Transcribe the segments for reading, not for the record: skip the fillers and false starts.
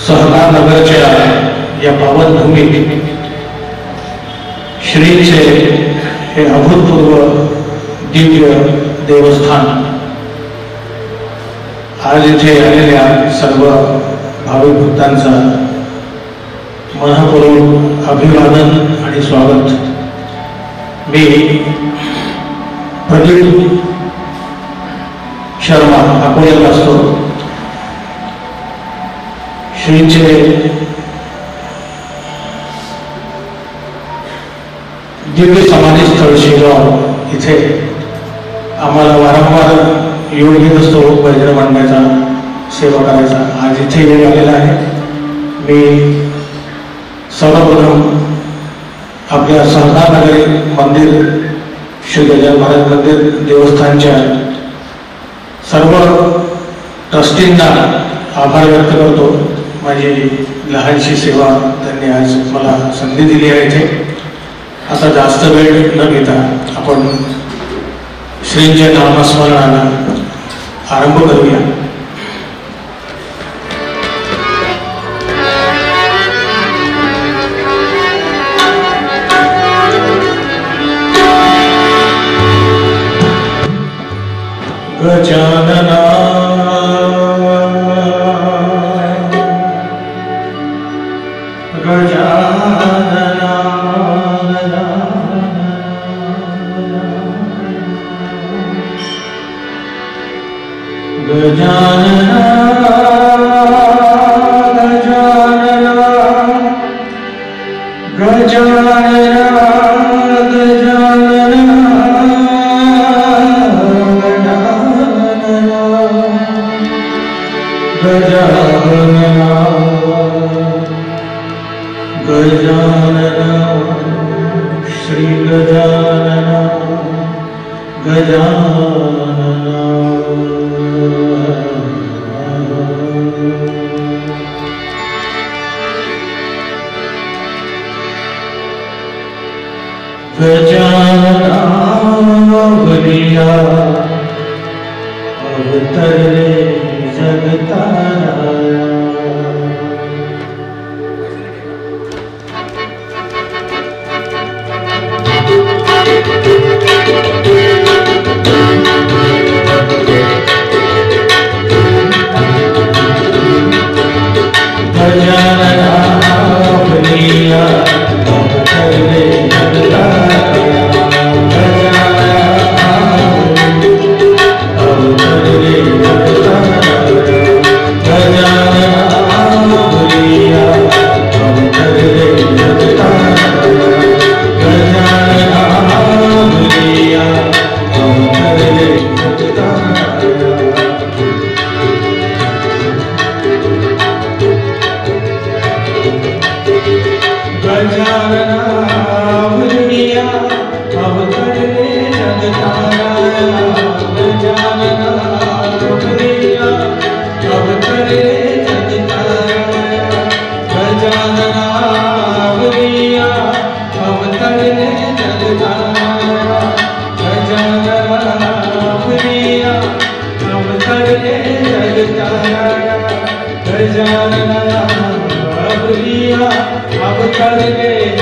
सहकार नगरच्या या पावन भूमीत श्रीचे हे अभूतपूर्व दिव्य देवस्थान आज इथे आलेल्या सर्व भाविक भक्तांचा मनःपूर्वक अभिवादन आणि स्वागत। मी प्रदीप शर्मा अकोल्यात असतो। श्रीचे दिव्य समाधी स्थळ शेगाव इथे आम्हाला वारंवार योग येत असतो भजन मांडण्याचा, सेवा करायचा। आज इथे योग आलेला आहे। मी सर्वप्रथम आपल्या सहकार नगरी मंदिर श्री गजानन महाराज मंदिर देवस्थानच्या सर्व ट्रस्टींना आभार व्यक्त करतो। माझी लहानशी सेवा त्यांनी आज मला संधी दिली आहे इथे। आता जास्त वेळ न घेता आपण श्रींच्या नामस्मरणाला आरंभ करूया। गजानना गजानना गजानना गजानना गजानना गजानना गजानना श्री गजानना गजानना गजानना बलिया अवतरे जगतारा। गजानना बलिया अवतरे जगतारा।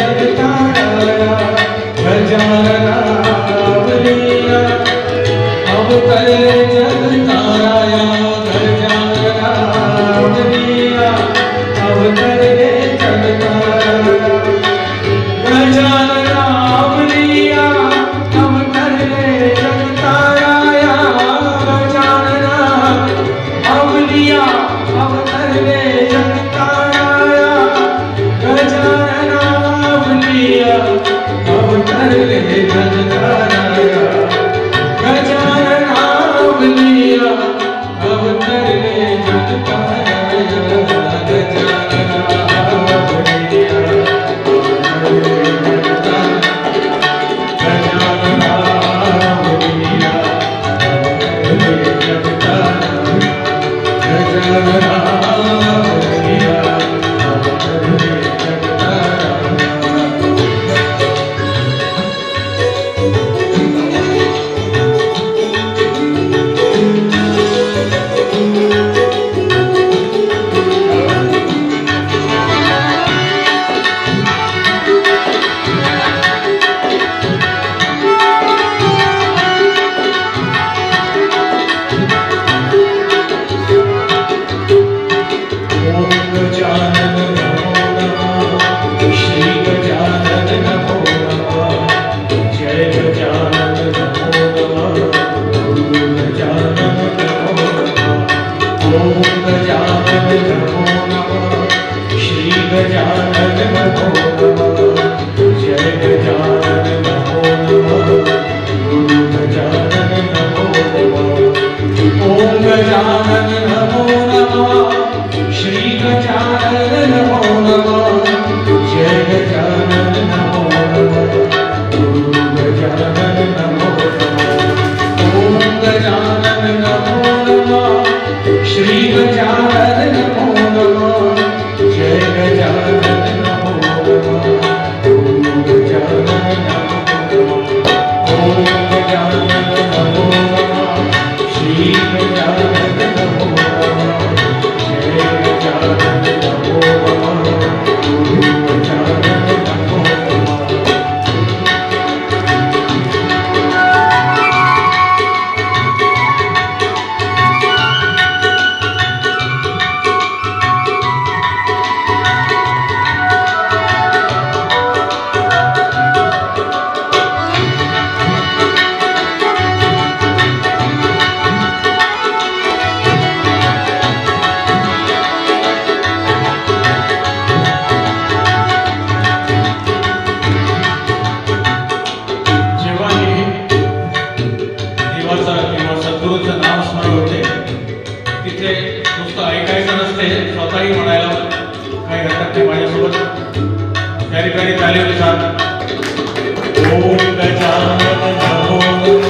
गजानन नमो नमः, श्री गजानन नमो नमः, जय गजानन नमो नमः, गुरु गजानन नमो नमः, ओम गजानन नमो नमः, श्री गजानन नमो नमः, जय गजानन नमो नमः, गुरु गजानन नमो नमः, ओम गजानन नमो नमः, श्री गजानन नमो नमः, जय गजानन नमो नमः, गुरु गजानन नमो नमः, ओम गजानन नमो नमः, श्री गजानन नमो नमः, जय गजानन नमो नमः,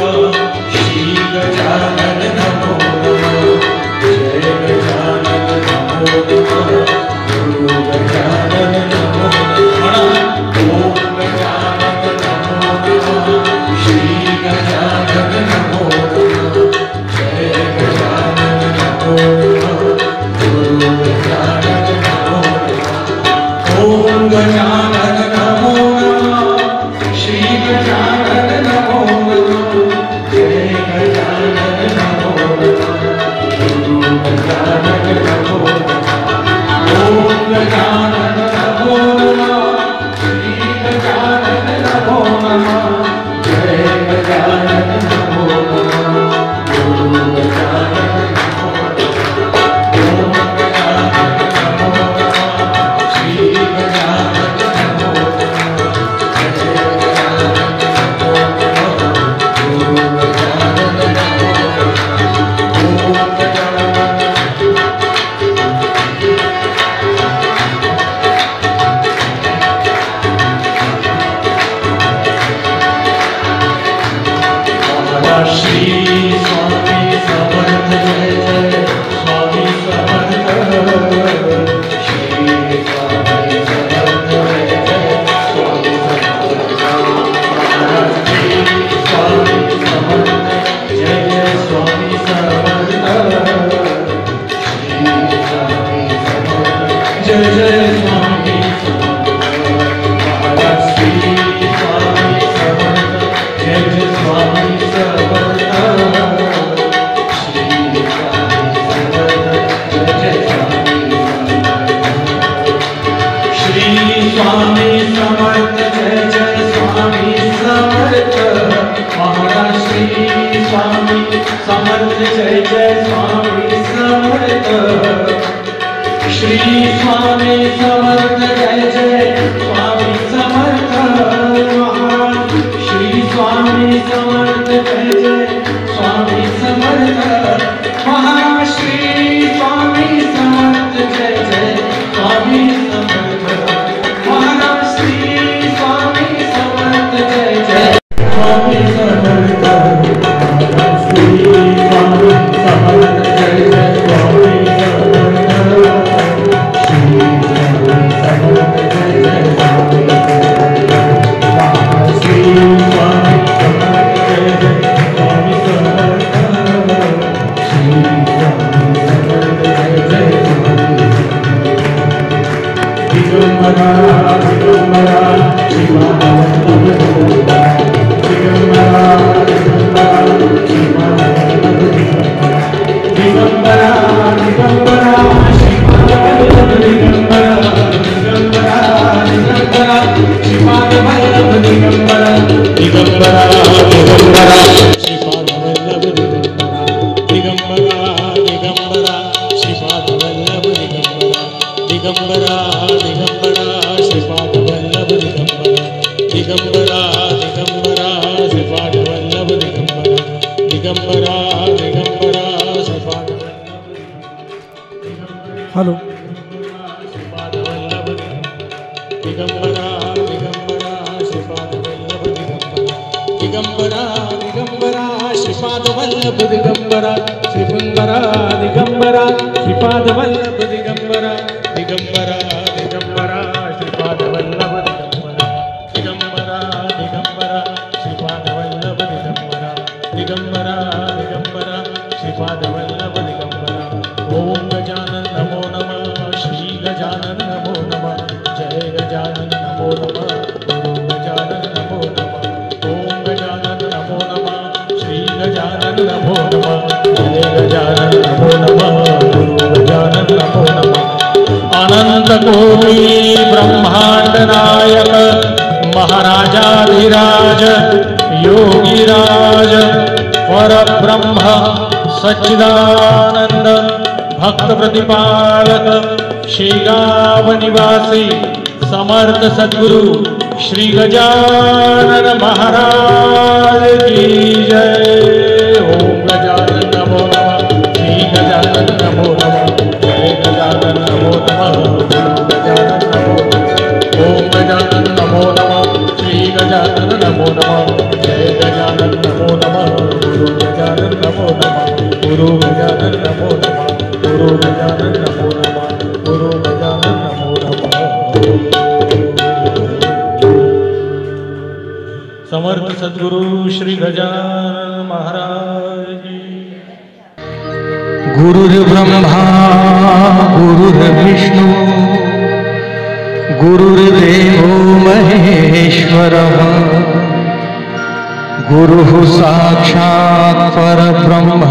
गुरु गजानन नमो नमः। दिगंबरा दिगंबरा श्रीपाद दिगंबरा दिगंबरा श्रीपाद वल्लभ दिगंबरा दिगंबरा दिगंबरा श्रीपाद वल्लभ दिगंबरा दिगंबरा दिगंबरा श्रीपाद हेलो श्रीपाद वल्लभ दिगंबरा दिगंबरा श्रीपाद वल्लभ दिगंबरा दिगंबरा श्रीपाद वल्लभ दिगंबरा श्रीपुंदरा दिगंबरा श्रीपाद वल्लभ दिगंबरा दिगंबरा दिगंबरा श्रीपाद वल्लभ दिगंबरा दिगंबरा दिगंबरा श्रीपाद वल्लभ दिगंबरा दिगंबरा दिगंबरा श्रीपाद वल्लभ दिगंबरा ओम गजानन नमो नमः श्री गजानन नमो नमः जय गजानन नमो नमः गुरु गजानन नमो नमः ओम गजानन नमो नमः श्री गजानन नमो नमः जय गजानन नमो नमः गुरु गजानन नमो नमः अनंत कोटि ब्रह्मांड नायक महाराजाधिराज योगीराज परब्रह्म सच्चिदानंद भक्त प्रतिपालक शेगाव निवासी समर्थ सद्गुरु श्री गजानन महाराज की जय। ओम गजानन नमो नमः श्री गजानन नमो नमः जय गजानन नमो नमः ओम गजानन नमो नमः श्री गजानन नमो नमः जय गजानन नमो नमः गुरु गजानन नमो नमः गुरु गजानन नमो नमः गुरु गजानन नमो नमः गुरु गजानन नमो नमः। समर्थ सद्गुरु श्री गजानन महाराज। गुरुर्ब्रह्मा गुरुर्विष्णु गुरुर्देवो महेश्वरः गुरुः साक्षात् परब्रह्म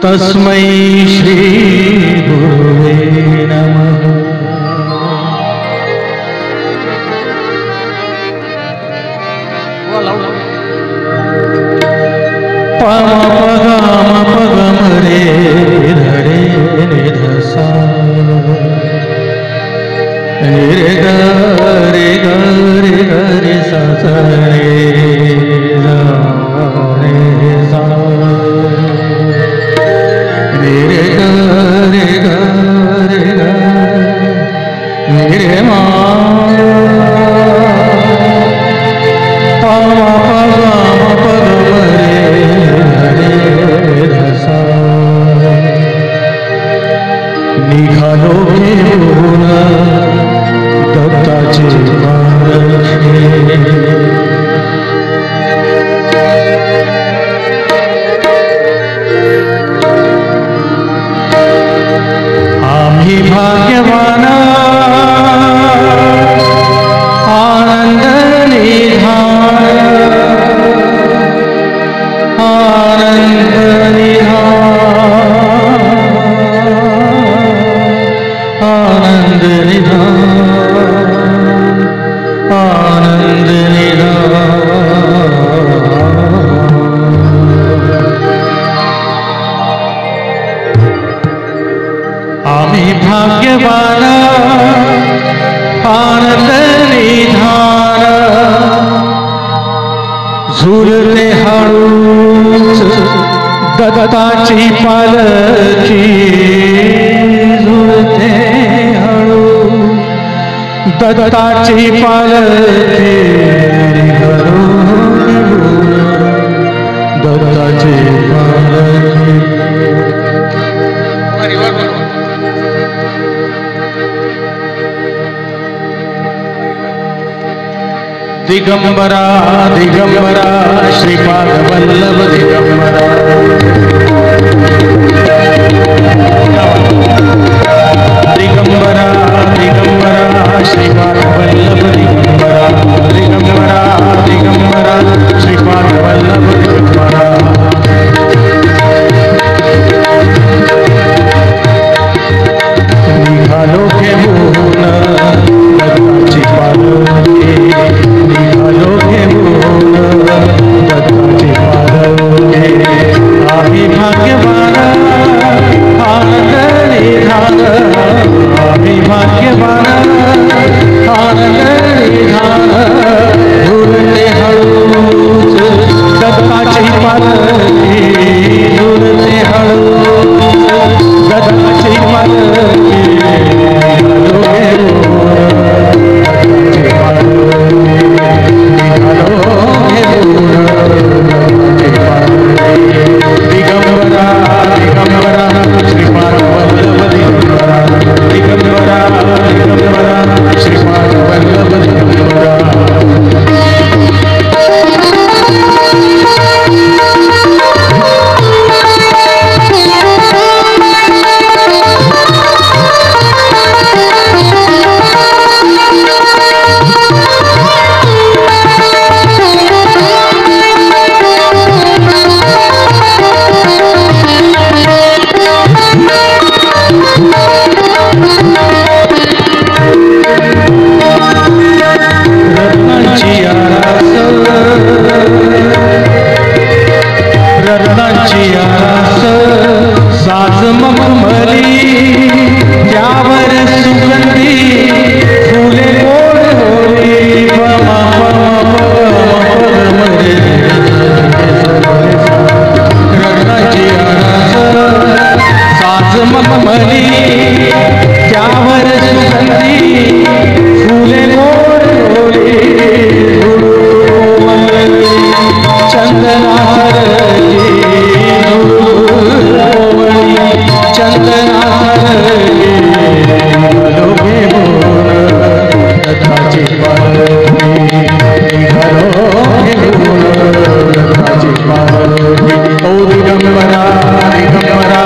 तस्मै श्री गुरुवे नमः। पगम रे धरे निधसा रे गरे गरे गरे सा रे सा रे गरे गरे रे मा निघालो घेऊन दत्ताचे पालखी आम्ही भाग्यवान आनंद निधान आनंद आनंद निधान आनंद आम्ही भाग्यवान आनंद निधान झुलते हळूच दत्ताची पालखी झुलते दत्ताची पालखी दत्ताची पालखी दिगंबरा दिगंबरा श्रीपाद वल्लभ दिगंबरा दिगंबरा दिगंबरा श्रीपाद वल्लभ दिगंबरा दिगंबरा दिगंबरा श्रीपाद वल्लभ दिगंबरा निघालो घेऊन दत्ताची पालखी निघालो घेऊन दत्ताची पालखी आम्ही त्यावर सुगंधी फुले मोडली चंदनारली चंदनारली घरोगे मोर दत्ताची पालखी घरोगे मोर दत्ताची पालखी ओ दिगंबरा दिगंबरा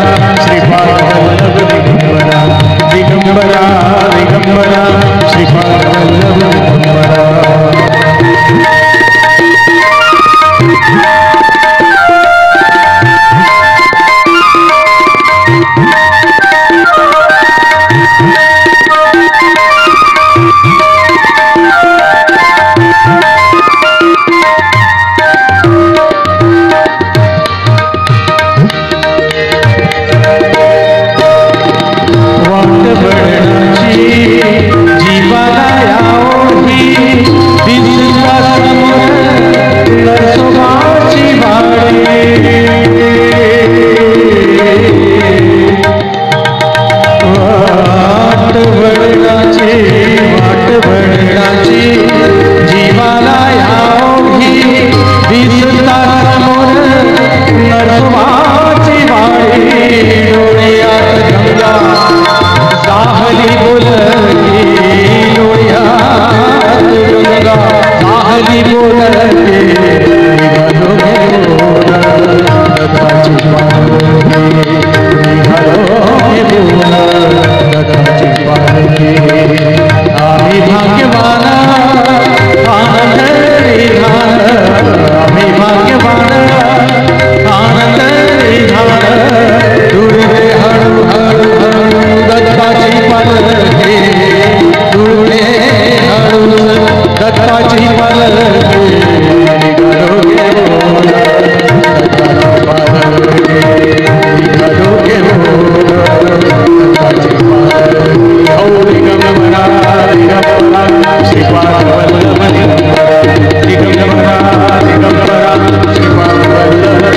श्रीपाद वल्लभ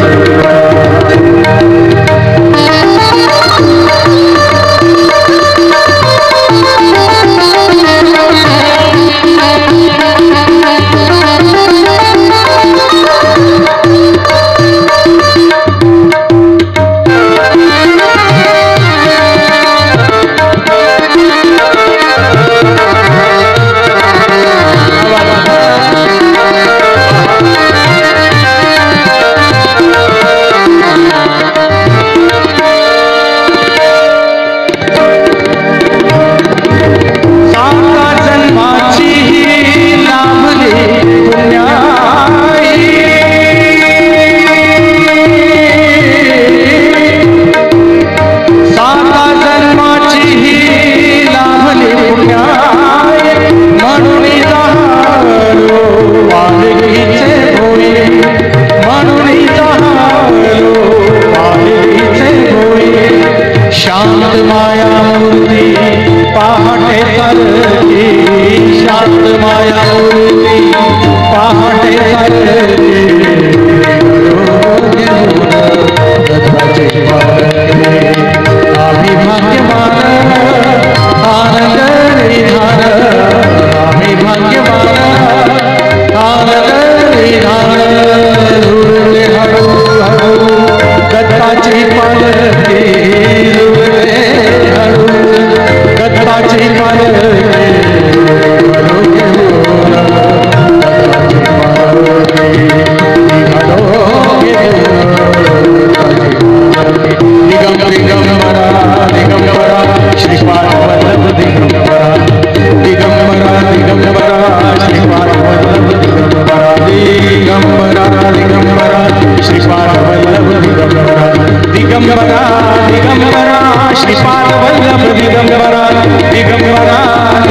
दिगंबरा दिगंबरा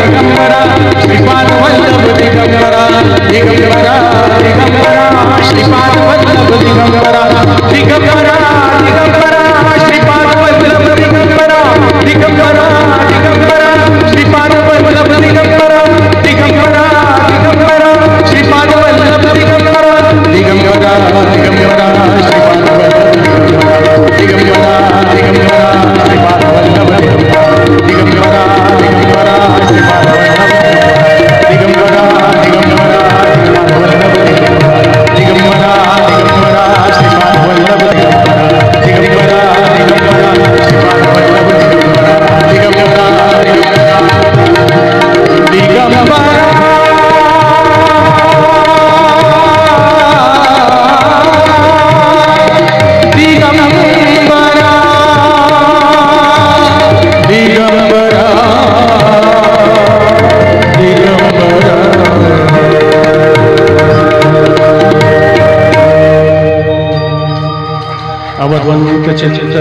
दिगंबरा श्रीपाद वल्लभ दिगंबरा दिगंबरा श्रीपाद वल्लभ दिगंबरा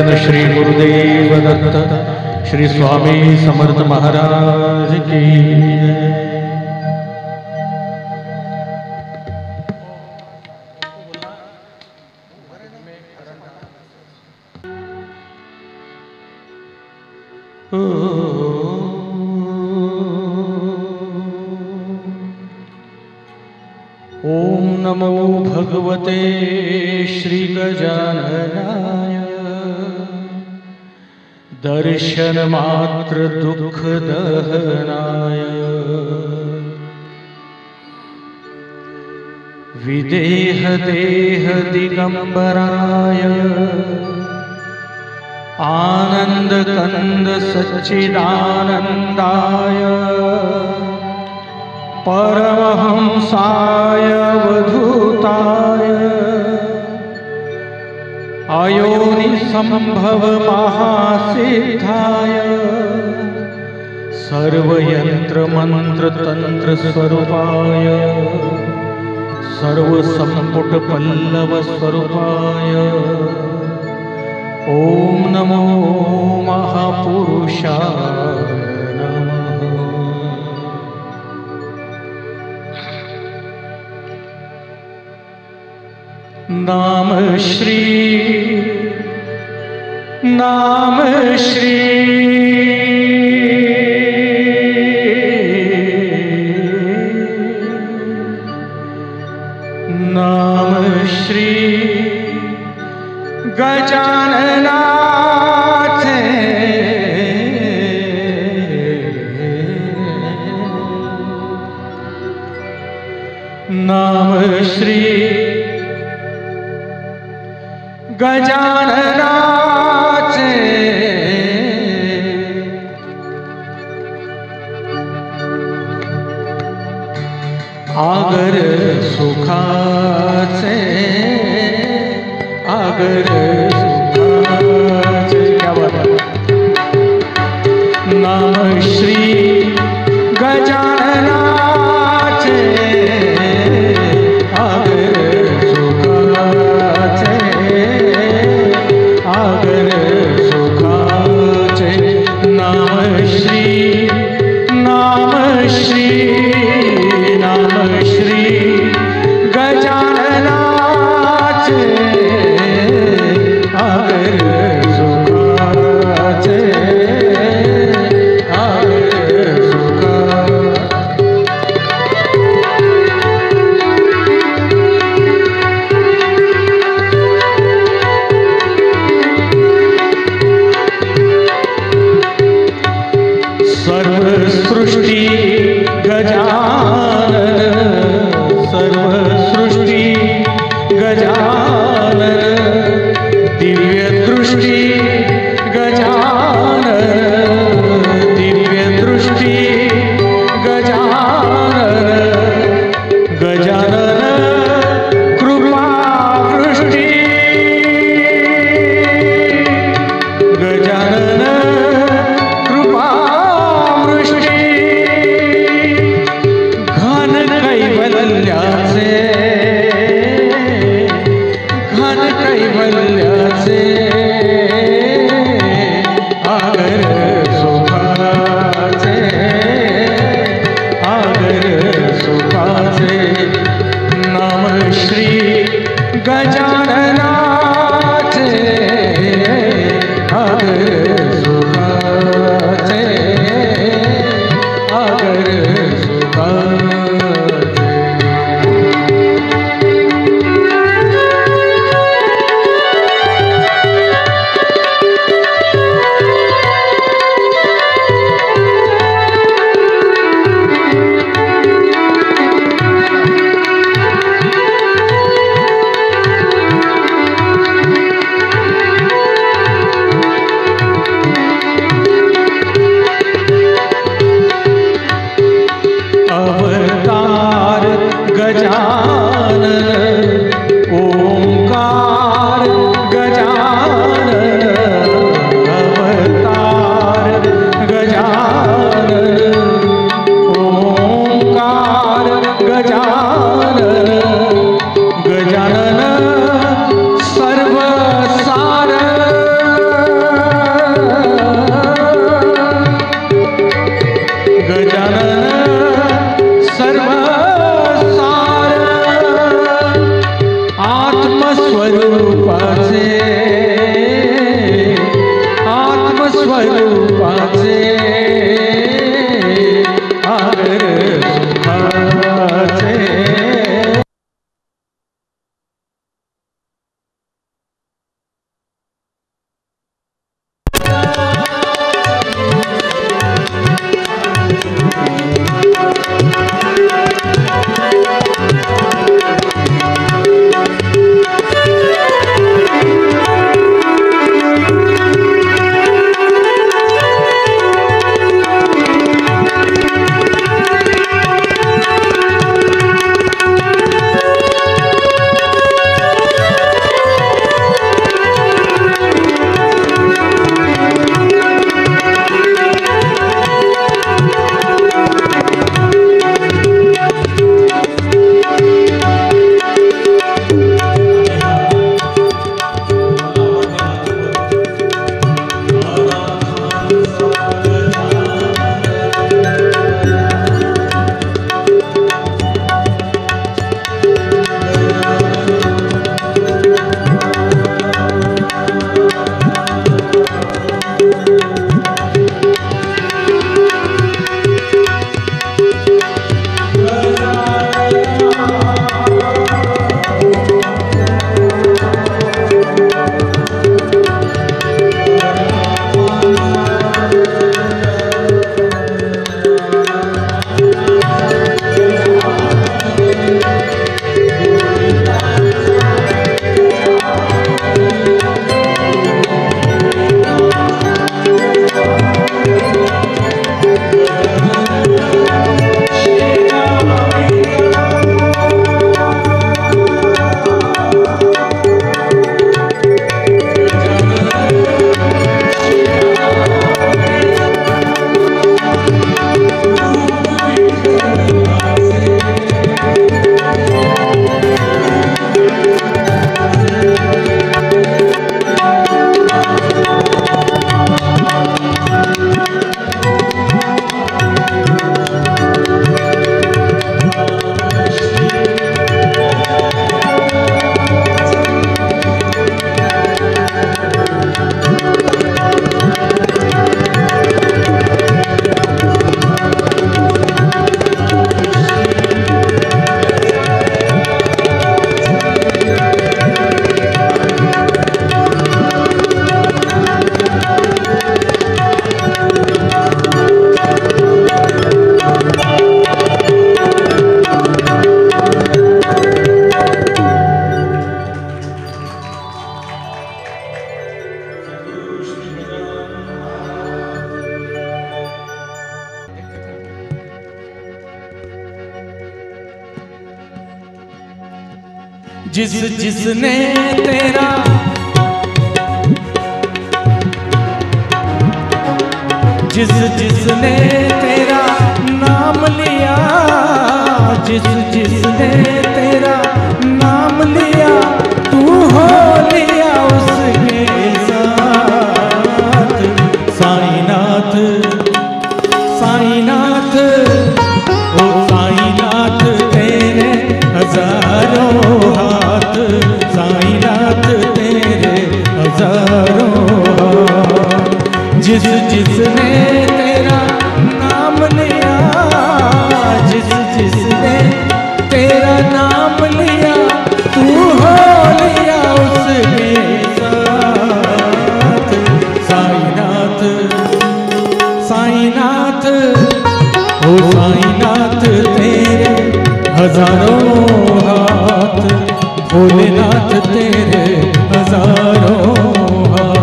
कीर्तन श्री गुरुदेव दत्त श्री स्वामी समर्थ महाराज की जय। ओम नमो भगवते श्री गजाननाय दर्शन मात्र दुख दहनाय विदेह देह दिगंबराय आनंद कंद सच्चिदानंदाय परमहंसाय अवधूताय अयोनि संभव महासिद्धाय सर्वयंत्र मंत्र तंत्र स्वरूपाय सर्व संपुट पल्लव स्वरूपाय ओम नमो महापुरुषाय नाम श्री नाम श्री नाम श्री गजाननाथ नाम श्री गजाननाथ आगर सुखाचे आगर सुखाचे क्या बात है। नाम श्री गजाननाथ आगर सुखाचे आगर सुखाचे नाम श्री नाम श्री नाम श्री गजाननाथ आगर सुखाचे आगर सर्व सृष्टि गजानन सर्व सृष्टि गजानन दिव्य दृष्टि गजानन दिव्य दृष्टि गजानन गजानन कृपा दृष्टि गजानन कृपा दृष्टि जिस जिसने तेरा जिस जिसने तेरा नाम लिया, जिस जिसने तेरा नाम लिया, तू हो लिया उसके साथ। साईनाथ साईनाथ ओ साईनाथ तेरे हजारों हाथ, साईनाथ तेरे हजारों हाथ। जिस जिसने तेरा नाम लिया, जिस जिसने तेरा नाम लिया, तू हो लिया उसके साथ। साईनाथ साईनाथ ओ साईनाथ तेरे हजारों हाथ, भोलेनाथ तेरे हजारों हाथ।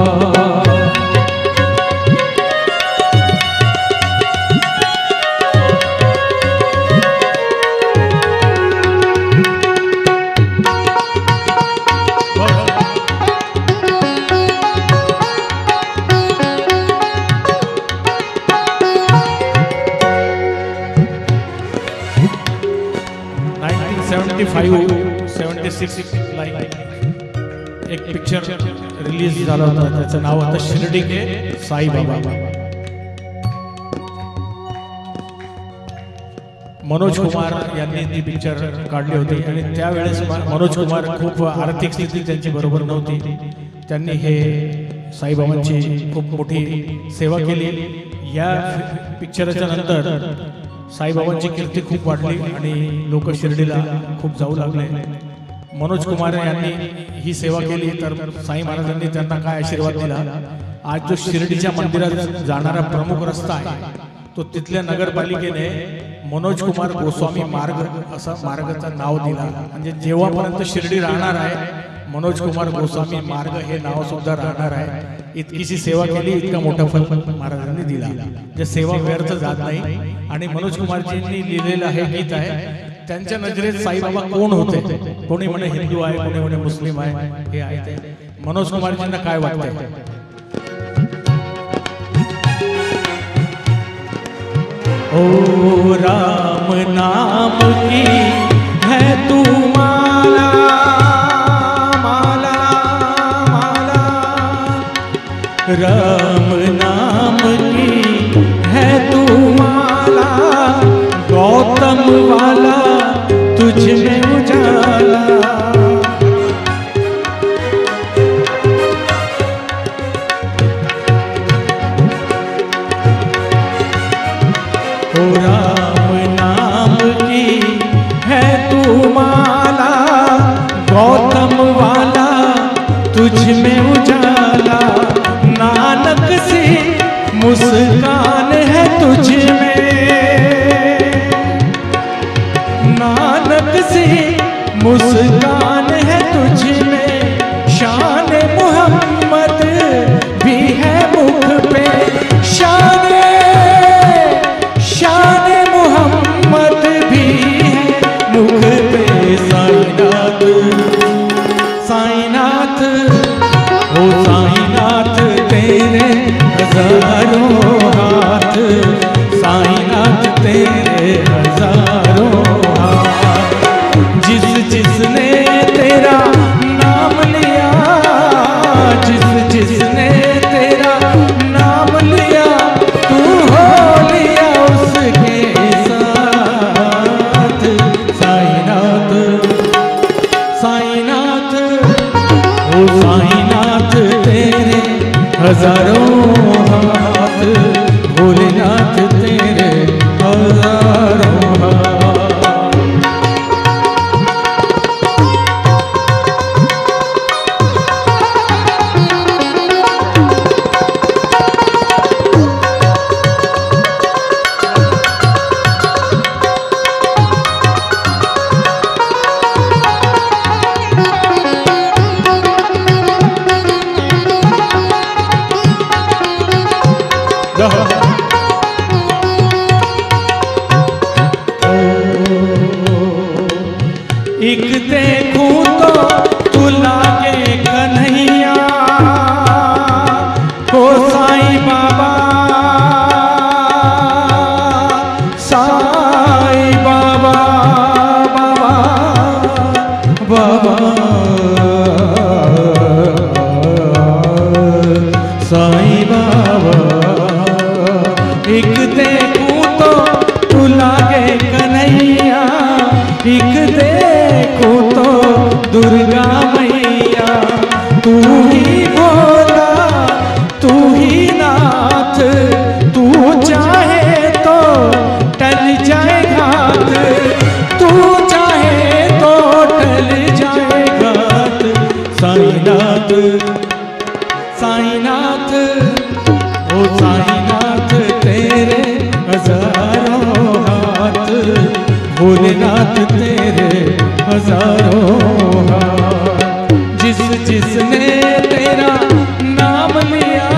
एक पिक्चर रिलीज झाला होता, त्याचं नाव होतं शिर्डी के साईबाबा. मनोज कुमार यांनी ती पिक्चर काढली होती आणि त्यावेळेस मनोज कुमार खूप आर्थिक स्थिती त्यांची बरोबर नव्हती. त्यांनी हे साईबाबांची खूप मोठी सेवा केली. या पिक्चरच्या नंतर साईबाबांची कीर्ती खूप वाढली आणि लोक शिर्डीला खूप जाऊ लागले. मनोज कुमार यांनी ही सेवा केली तर साई महाराजांनी त्यांना काय आशीर्वाद दिला. आज जो शिर्डीच्या मंदिरात जाणारा प्रमुख रस्ता आहे तो तिथल्या नगरपालिकेने मनोज कुमार गोस्वामी मार्ग असा मार्गाचं नाव दिला. म्हणजे जेव्हापर्यंत शिर्डी राहणार आहे मनोज कुमार गोस्वामी मार्ग हे नाव सुद्धा राहणार आहे. इतकीशी सेवा केली, इतका मोठा फल महाराजांनी दिला. जे सेवा व्यर्थ जात नाही. आणि मनोज कुमारजींनी लिहिलेलं हे गीत आहे. त्यांच्या नजरेत साईबाबा कोण होते? कोणी म्हणे हिंदू आहे, कोणी म्हणे मुस्लिम आहे. हे आहे ते मनोज कुमारजींना काय वाटतंय? ओ राम नाम की है तू माला, माला माला, राम नाम की है तू माला, गौतम वाला तुझ में उजाला। ओ राम नाम की है तू माला, गौतम वाला तुझ में उजाला, नानक सी मुस्कान है तुझ में, नानक सी मुस्कान है तुझ में, शान मोहम्मद भी है मुख पे, शान मोहम्मद भी है मुख पे। साईनाथ साईनाथ ओ साईनाथ तेरे हजारों हाथ, साईनाथ तेरे हजारों हाथ, जिस जिसने तेरा नाम लिया, जिस जिसने तेरा नाम लिया, तू हो लिया उसके साथ। साईनाथ साईनाथ ओ साईनाथ तेरे हजारों हाथ, भोलेनाथ तेरे हजारों हाथ। एक देखूं तो तू लागे कन्हैया, एक देखूं तो दुर्गा मैया। तू ही भोला तू ही नाथ, तू चाहे तो टल जाए घात, तू चाहे तो टल जाए घात। साईनाथ साईनाथ ओ साईनाथ तेरे हजारों हाथ, भोलेनाथ तेरे हजारों हाथ। जिस जिसने तेरा नाम लिया,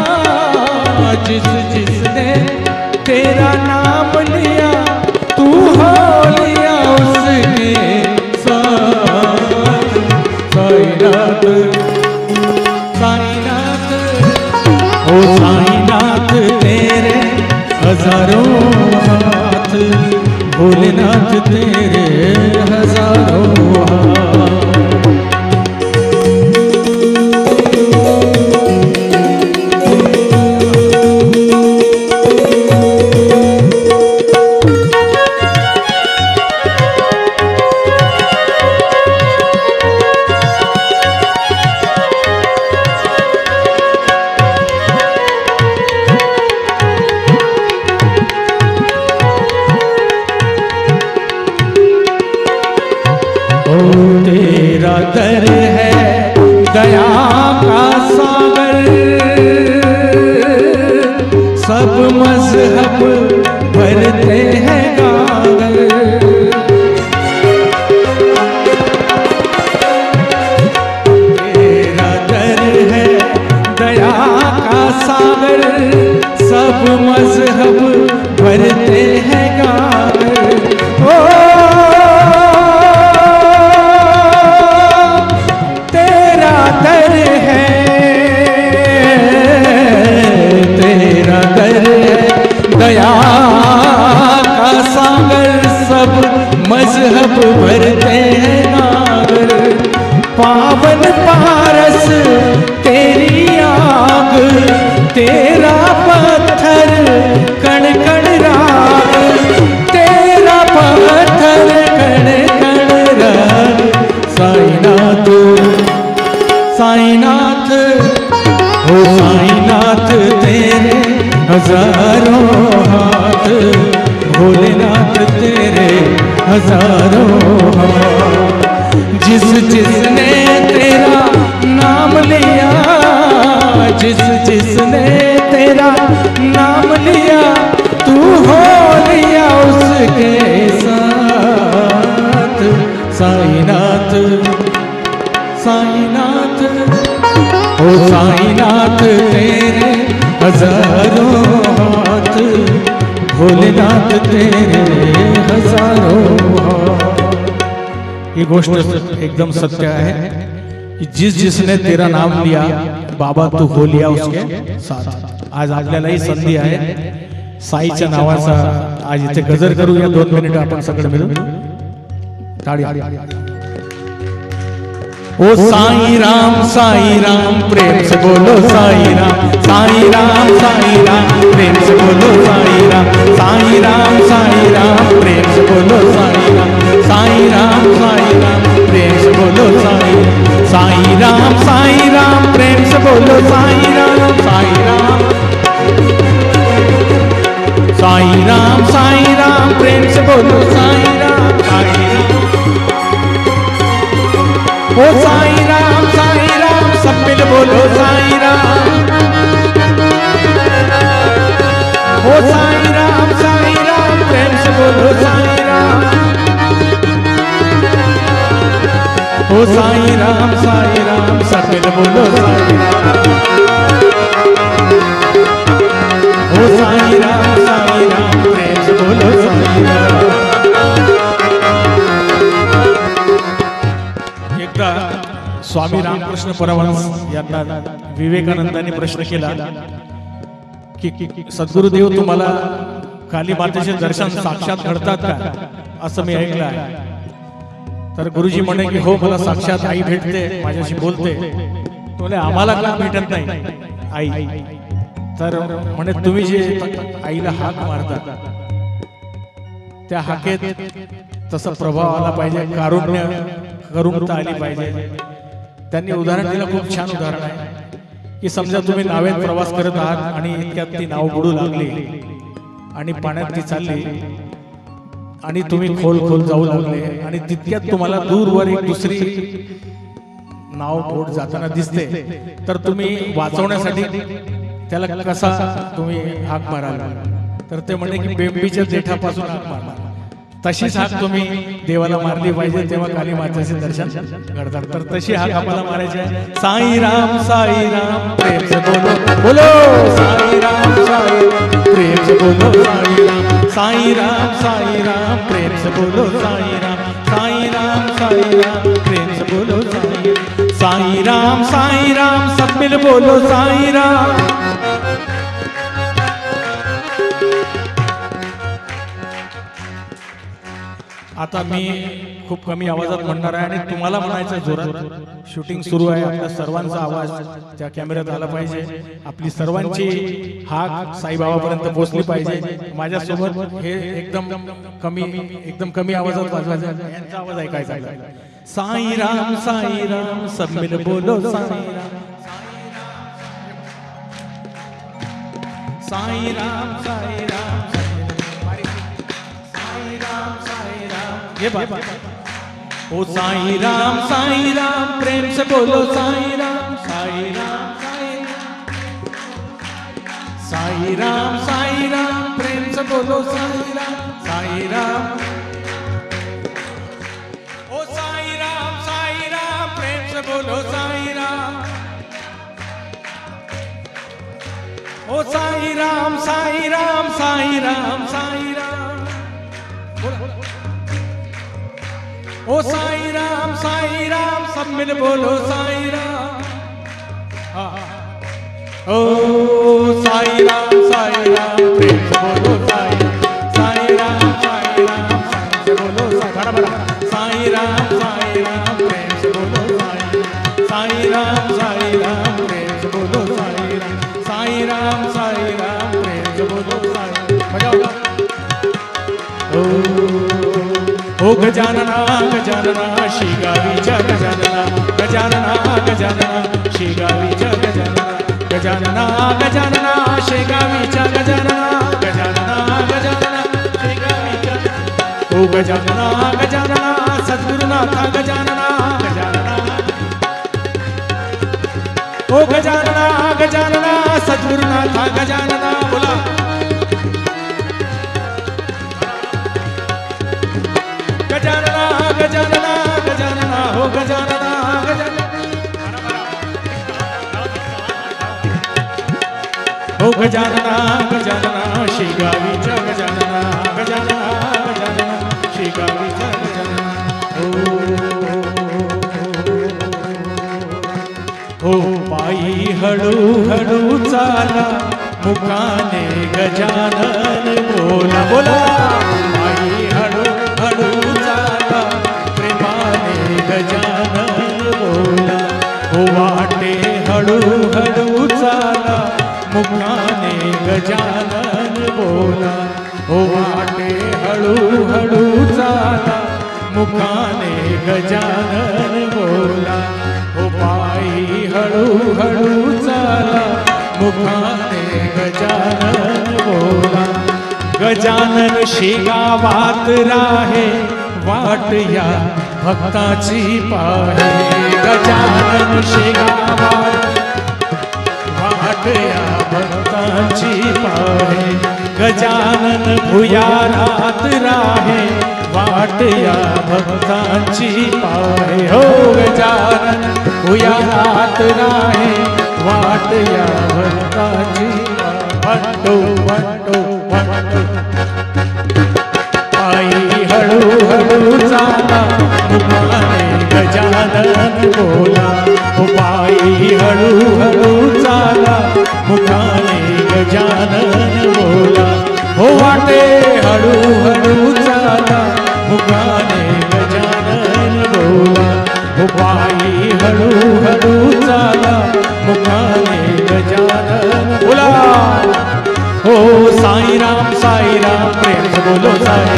जिस जिसने तेरा नाम लिया, तू हो लिया उसके साथ। साईनाथ साईनाथ ओ साईनाथ तेरे हजारों हाथ, भोलेनाथ तेरे हजारों हाथ। तेरा दर है दया का सागर, सब मजहब भरते हैं गागर। तेरा दर है दया का सागर, सब मजहब भरते हैं गागर। ओ दया का सागर, सब मजहब भरते हैं नागर। पावन पारस तेरी आग, तेरा पत्थर कण कण राग, तेरा पत्थर कण कण राग। साईनाथ साईनाथ ओ साईनाथ तेरे हजारों हाथ, भोलेनाथ तेरे हजारों हाथ। जिस जिसने तेरा नाम लिया, जिस जिसने तेरा नाम लिया, तू हो लिया उसके साथ। साईनाथ साईनाथ ओ साईनाथ तेरे हजारों हाथ, भोलेनाथ तेरे हजारों हाथ। ये गोष्ट एकदम सत्य है की जिस जिसने तेरा नाम लिया बाबा तू हो लिया उसके साथ। आज आपल्यालाही संधी आहे साईच्या नावाचा आज इथे गजर करूया 2 मिनिट आपण सगळे मिळून टाळी। ओ साई राम प्रेम से बोलो साई राम, साई राम प्रेम से बोलो साई राम, साई राम प्रेम से बोलो साई राम, साई राम प्रेम से बोलो साई, साई राम प्रेम से बोलो साई राम, साई राम प्रेम से बोलो साई राम, ओ साई राम सब मिल बोलो साई राम, ओ साई राम प्रेम से बोलो साई राम, ओ साई राम सब मिल बोलो साई राम, ओ साई राम प्रेम से बोलो साई राम। एकदा स्वामी रामकृष्ण परमहंस यांना विवेकानंदांनी प्रश्न केला की सद्गुरुदेव तुम्हाला काली मातेचे दर्शन साक्षात घडतात का असं मी ऐकलं आहे। तर गुरुजी म्हणे की हो मला साक्षात आई भेटते माझ्याशी बोलते। तो म्हणे आम्हाला का भेटत नाही आई। तर म्हणे तुम्ही जे आईला हाक मारता त्या हाकेत तसा प्रभाव आला पाहिजे, कारुण्य करुणता आली पाहिजे. त्यांनी उदाहरण दिलं, खूप छान उदाहरण आहे की समजा तुम्ही नावेत प्रवास करत आहात आणि इतक्यात ती नाव बुडू लागली आणि पाण्यात ती चालली आणि तुम्ही खोल खोल जाऊ लागले आणि तितक्यात तुम्हाला दूरवर एक दुसरी नाव बोट जाताना दिसते, तर तुम्ही वाचवण्यासाठी त्याला कसा तुम्ही हाक माराल? तर ते म्हणे की बेंबीच्या जेठापासून हाक मारणार. तशीच हाक तुम्ही देवाला मारली पाहिजे, तेव्हा काली मातेचे दर्शन घडतात. तर तशी हाक आपल्याला मारायची आहे. साईराम साईराम प्रेम से बोलो बोलो, साईराम साईराम प्रेम से बोलो, साईराम साईराम साईराम प्रेम से बोलो, साईराम साईराम साईराम प्रेम से बोलो, साईराम साईराम सब मिल बोलो साईराम. आता मी खूप कमी आवाजात म्हणणार आहे आणि तुम्हाला म्हणायचं जोरात. शूटिंग सुरू आहे, आपल्या सर्वांचा आवाज त्या कॅमेऱ्यात आला पाहिजे, आपली सर्वांची हाक साईबाबापर्यंत पोहोचली पाहिजे. माझ्यासोबत हे एकदम कमी आवाजात वाजवायचं, यांचा आवाज ऐकायचा. साईराम साईराम सब मिल बोलो साईराम, साईराम साईराम ये बात. ओ साईराम साईराम प्रेम से बोलो साईराम, साईराम साईराम साईराम प्रेम से बोलो साईराम, साईराम. ओ साईराम साईराम प्रेम से बोलो साईराम. ओ साईराम साईराम साईराम साईराम. ओ साईराम साईराम सब मिल बोलो साईराम. ओ साईराम साईराम प्रेम से बोलो साईराम, साईराम साईराम से बोलो साईराम, साईराम प्रेम से बोलो साईराम, साईराम साईराम प्रेम से बोलो साईराम, साईराम साईराम प्रेम से बोलो साईराम. ओ गजानना गजानना शिगावीच्या गजानना, गजानना गजानना शिगावीच्या गजानना, गजानना गजानना शेगावीच्या गजानना, गजानना गजानना शेगावीच्या. ओ गजानना गजानना सद्गुरुनाथा गजानना, गजानना. ओ गजानना गजानना सद्गुरुनाथा गजानना. बोला गजानना गजानना गजानना, हो गजानना गजानना, हो गजानना गजानना शिगावीच्या गजानना, गजानना गजानना शिगावीच्या गजानना. हो पायी हळू हळू चाला मुखाने गजानन बोला, बोला पायी हळू हळू चाला प्रेमाने गजानन बोला. हो वाटे हळू हळू चाला मुखाने गजानन बोला. हो वाटे हळू हळू चाला मुखाने गजानन बोला. हो पायी हळू हळू चाला मुखाने गजानन बोला. गजानन शेगावात राहे वाट या भक्ताची पाहे, गजानन शेगावात वाट या भक्ताची पाहे. गजानन भुयारात राहे वाट या भक्ताची पाहे. हो गजानन भुयारात राहे वाट या भक्ताची भट्टो भट्टो भट्टो. पायी हळू हळू चाला मुखाने गजानन बोला. हो पायी हळू हळू चाला मुखाने गजानन बोला. हो वाटे हळू हळू चाला मुखाने गजानन बोला. हो पायी हळू हळू चाला मुखाने गजानन बोला. साई राम प्रेम से बोलो साई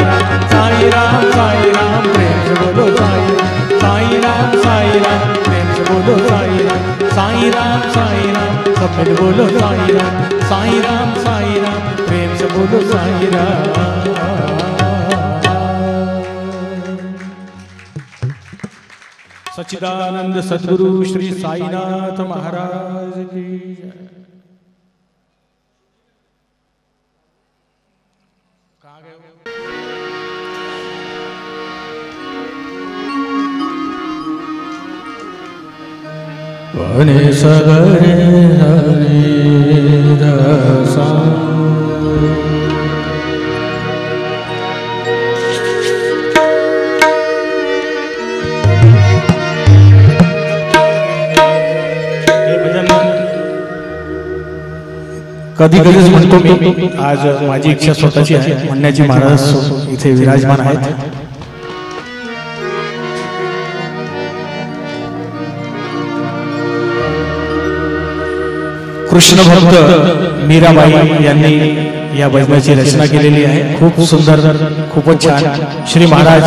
राम, साई राम प्रेम से बोलो साई राम, साई राम प्रेम से बोलो साई राम, साई राम सब मिल बोलो साई राम, साई राम प्रेम से बोलो साई राम। सच्चिदानंद सद्गुरु श्री साईनाथ महाराज की जय। वने सगरे हरे रसा कधी कधीच म्हणतो मी, आज माझी इच्छा स्वतःची आहे म्हणण्याची, महाराज इथे विराजमान आहेत। कृष्ण भक्त मीराबाई यांनी या भजनाची रचना केलेली आहे, खूप सुंदर, खूपच छान। श्री महाराज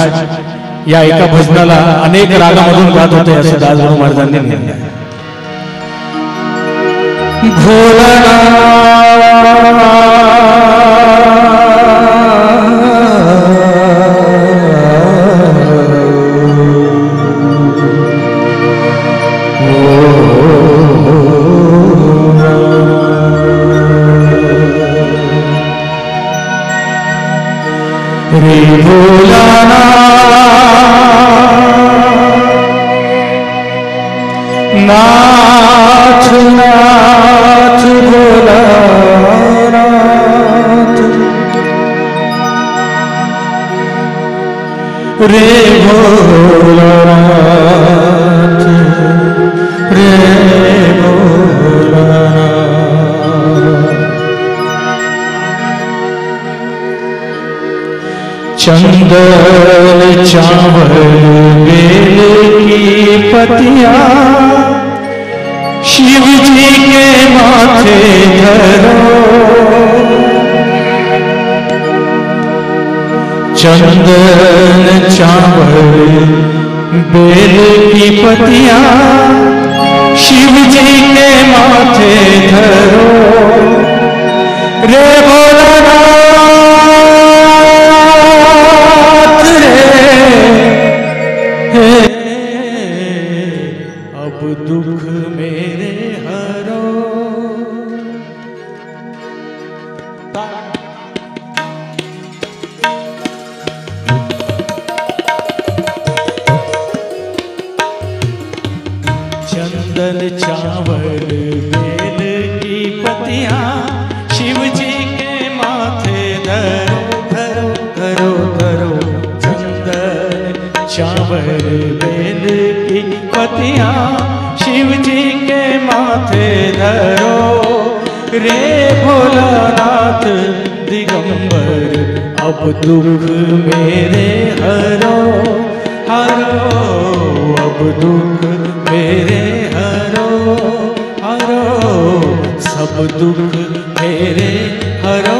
या एका भजनाला अनेक रागामधून गात होते असं दासगुरु महाराजांनी लिहिलं आहे। रे भोलाना नाथ नाथ भोलानाथ, रे भोलानाथ, रे भोलानाथ। चंदन चावल बेल की पतिया शिव जी के माथे धरो, चंदन चावल बेल की पतिया शिव जी के माथे धरो, रे भोलानाथ रे, अब दुख मेरे हरो। चंदन चावल बेल की पतियां शिव जी के माथे धरो धरो धरो धरो, चंदन चावल बेल की पतियां शिव जी के माथे धरो, रे भोलानाथ दिगंबर अब दुख मेरे हरो हरो, अब दुख मेरे हरो हरो, सब दुख मेरे हरो।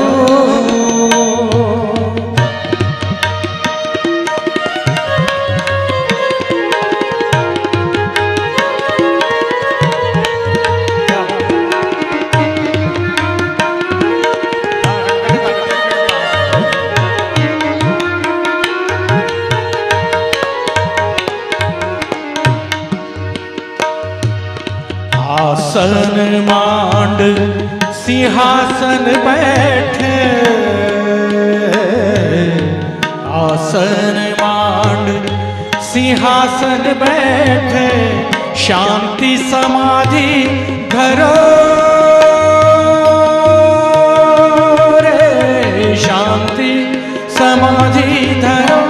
आसन मांड सिंहासन बैठे, आसन मांड सिंहासन बैठे, शांति समाधि धरो रे, शांति समाधि धरो,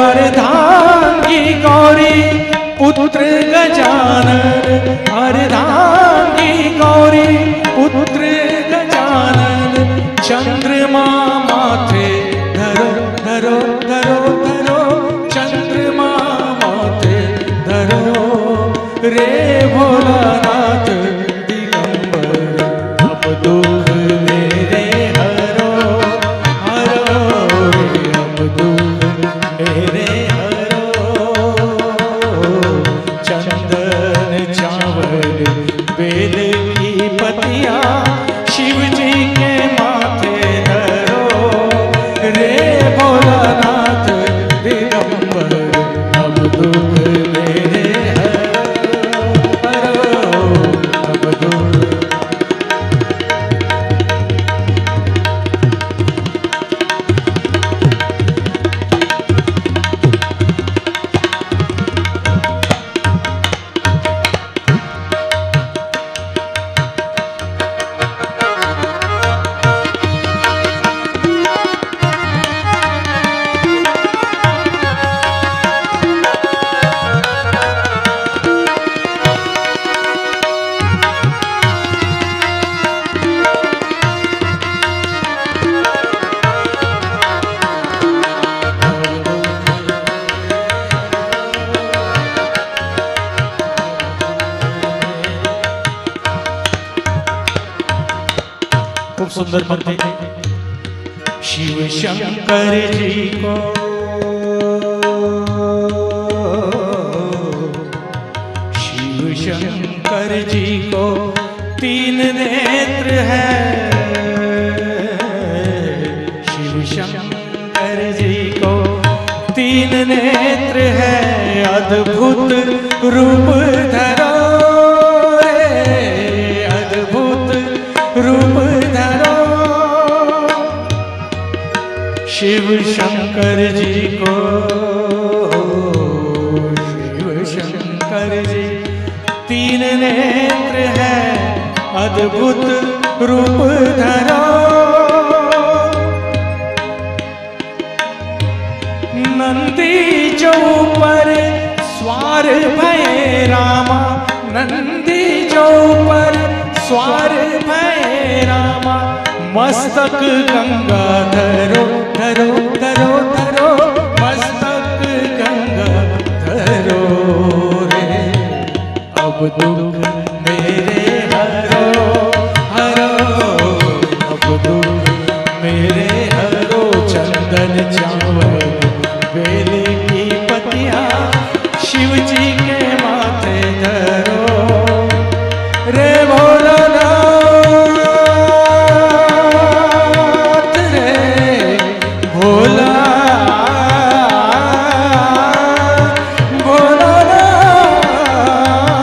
अर्धांगी गौरी पुत्र गजानन, अर्धांगी गौरी पुत्र गजानन, चंद्रमा माथे धरो धरो धरो धरो, चंद्रमा माथे धरो, रे भोलानाथ दिगंबर अब दुख मेरे सुंदर पंक्ति। शिव शंकर जी को शिव शंकर जी को तीन नेत्र है। शिव शंकर जी को तीन नेत्र है, अद्भुत रूप धरो रे, अद्भुत रूप धरो। शिव शंकर जी को, शिव शंकर जी तीन नेत्र है, अद्भुत रूप धरो। नंदी जो पर स्वार भय रामा, नंदी जो पर स्वार भय रामा, मस्तक गंगा धरो धरो धरो धरो, मस्तक गंगा धरो रे। अब दुख मेरे हरो हरो, अब दुख मेरे हरो। चंदन चावल बेल की पत्तियां शिव जी के माथे धरो रे। भोलानाथ रे, भोला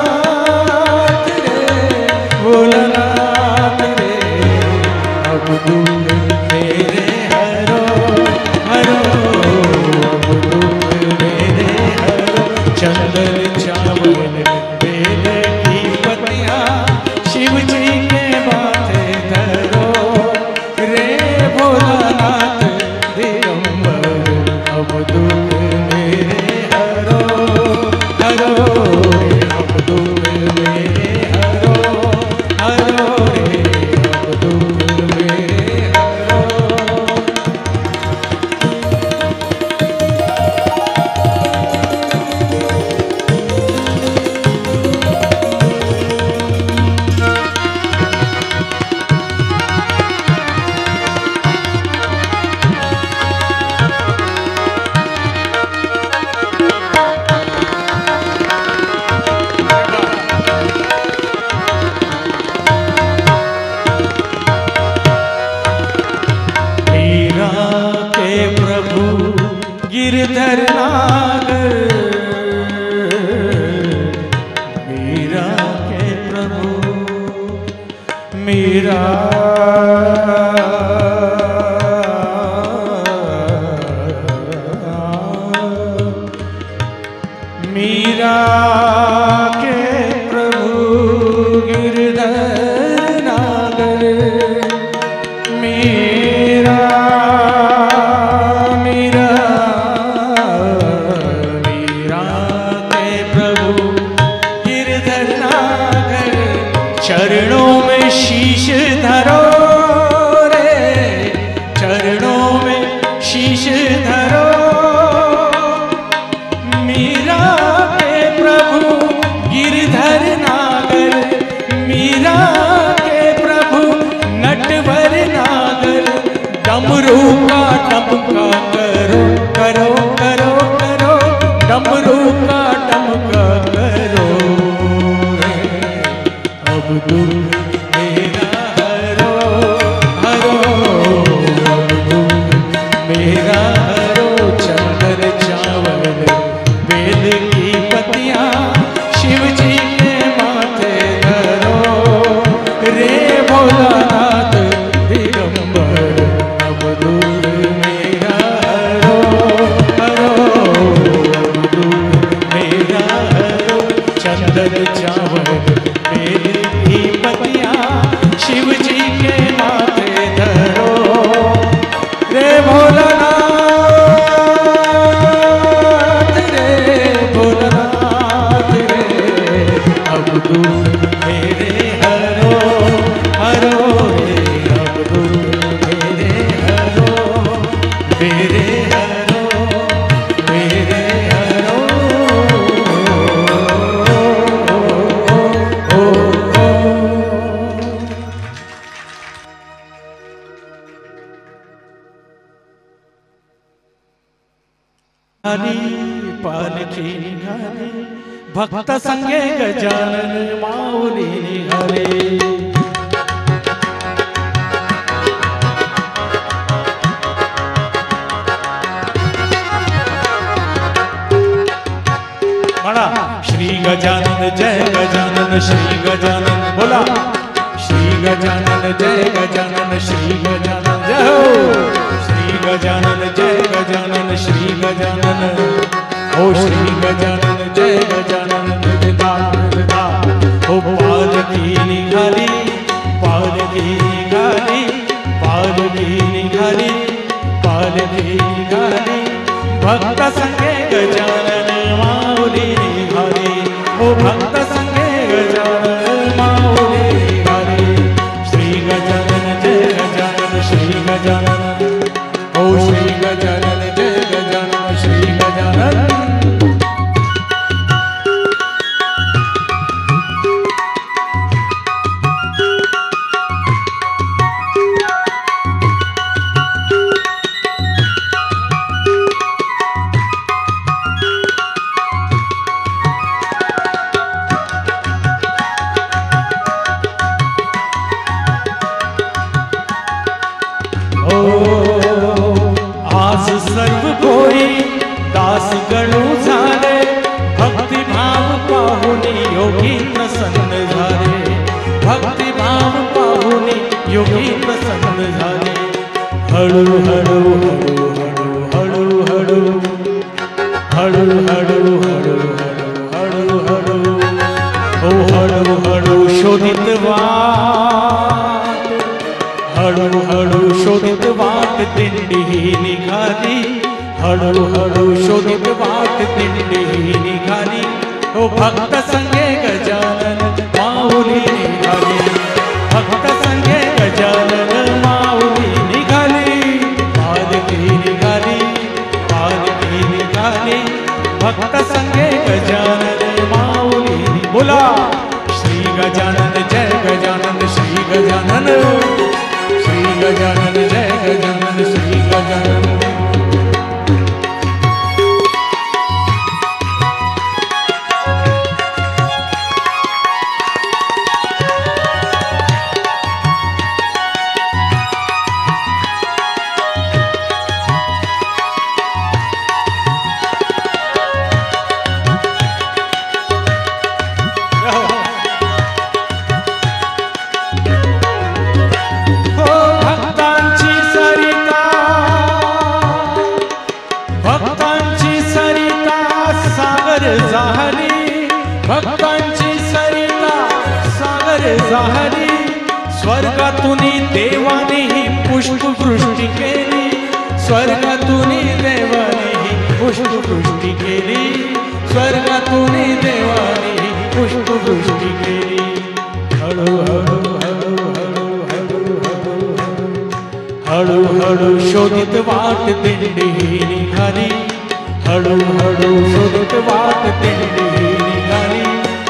भोलानाथ रे, भोलानाथ रे। अब दुख मेरे हरो हरो, अब दुख मेरे हरो। चंदन चावल बेल की पत्तियां शिव जी के माथे धरो रे। भोलानाथ दिगंबर, अब दुख मेरे हरो हरो, अब दुख मेरे हरो हरो रे, अब दुख मेरे हरो। मीरा के प्रभु गिरधर नागर, मीरा के प्रभु, मीरा मीरा के प्रभु गिरधर नागर। मीरा मीरा मीरा के प्रभु गिरधर नागर, चरणों में शीश धरो रे, चरणों में शीश धरो। मीरा के प्रभु गिरधर नागर, मीरा के प्रभु नटवर नागर। डमरू का टमका करो करो करो करो, डमरू का टमका करो रे। अब दुख मेरा हरो हरो, अब दुख मेरा हरो। चंदन चावल बेल की पत्तियां शिव जी के माथे धरो रे। भोलानाथ दिगंबर, अब दुख मेरा आली पालखी निघाली भक्त संगे गजानन माऊली निघाले म्हणा श्री गजानन जय गजानन श्री गजानन बोला श्री गजानन जय गजानन श्री गजानन जय हो श्री गजानन जय गजानन श्री गजानन ओ श्री गजानन जय गजानन विदा विदा ओ पालखी निघाली पालखी निघाली पालखी निघाली पालखी निघाली भक्त संगे गजानन माऊली निघाली ओ भक्त संगे गजानन माऊली निघाली श्री गजानन जय गजानन श्री गजानन ओ श्री गजानन जय गजानन श्री गजानन आज सर्व कोई दास गणू झाले भक्तिभाव पाहुनी योगी प्रसन्न झाले भक्तिभाव पाहुनी योगी प्रसन्न झाले हळू हळू हळू हळू हळू हळू हळू हळू हळू हळू ओ हळू हळू शोधित वाट हळू हळू शोधित वाट दिंडी निघाली हळू हळू शोधित वाट दिंडी निघाली ओ भक्त संगे गजानन माऊली निघाली भक्त संगे गजानन माऊली निघाली पालखी निघाली पालखी निघाली भक्त संगे गजानन माऊली बोला श्री गजानन जय गजानन श्री गजानन श्री गजानन जय गजानन श्री गजानन भक्तांची सरिता सागर झाली स्वर्गातून देवाने ही पुष्पवृष्टी केली स्वर्गातून देवाने ही पुष्पवृष्टी केली स्वर्गातून देवाने ही पुष्पवृष्टी केली हळू हळू हळू हळू हळू हळू हळू हळू शोधित वाट दिंडी निघाली हळू हळू शोधित वाट दिंडी निघाली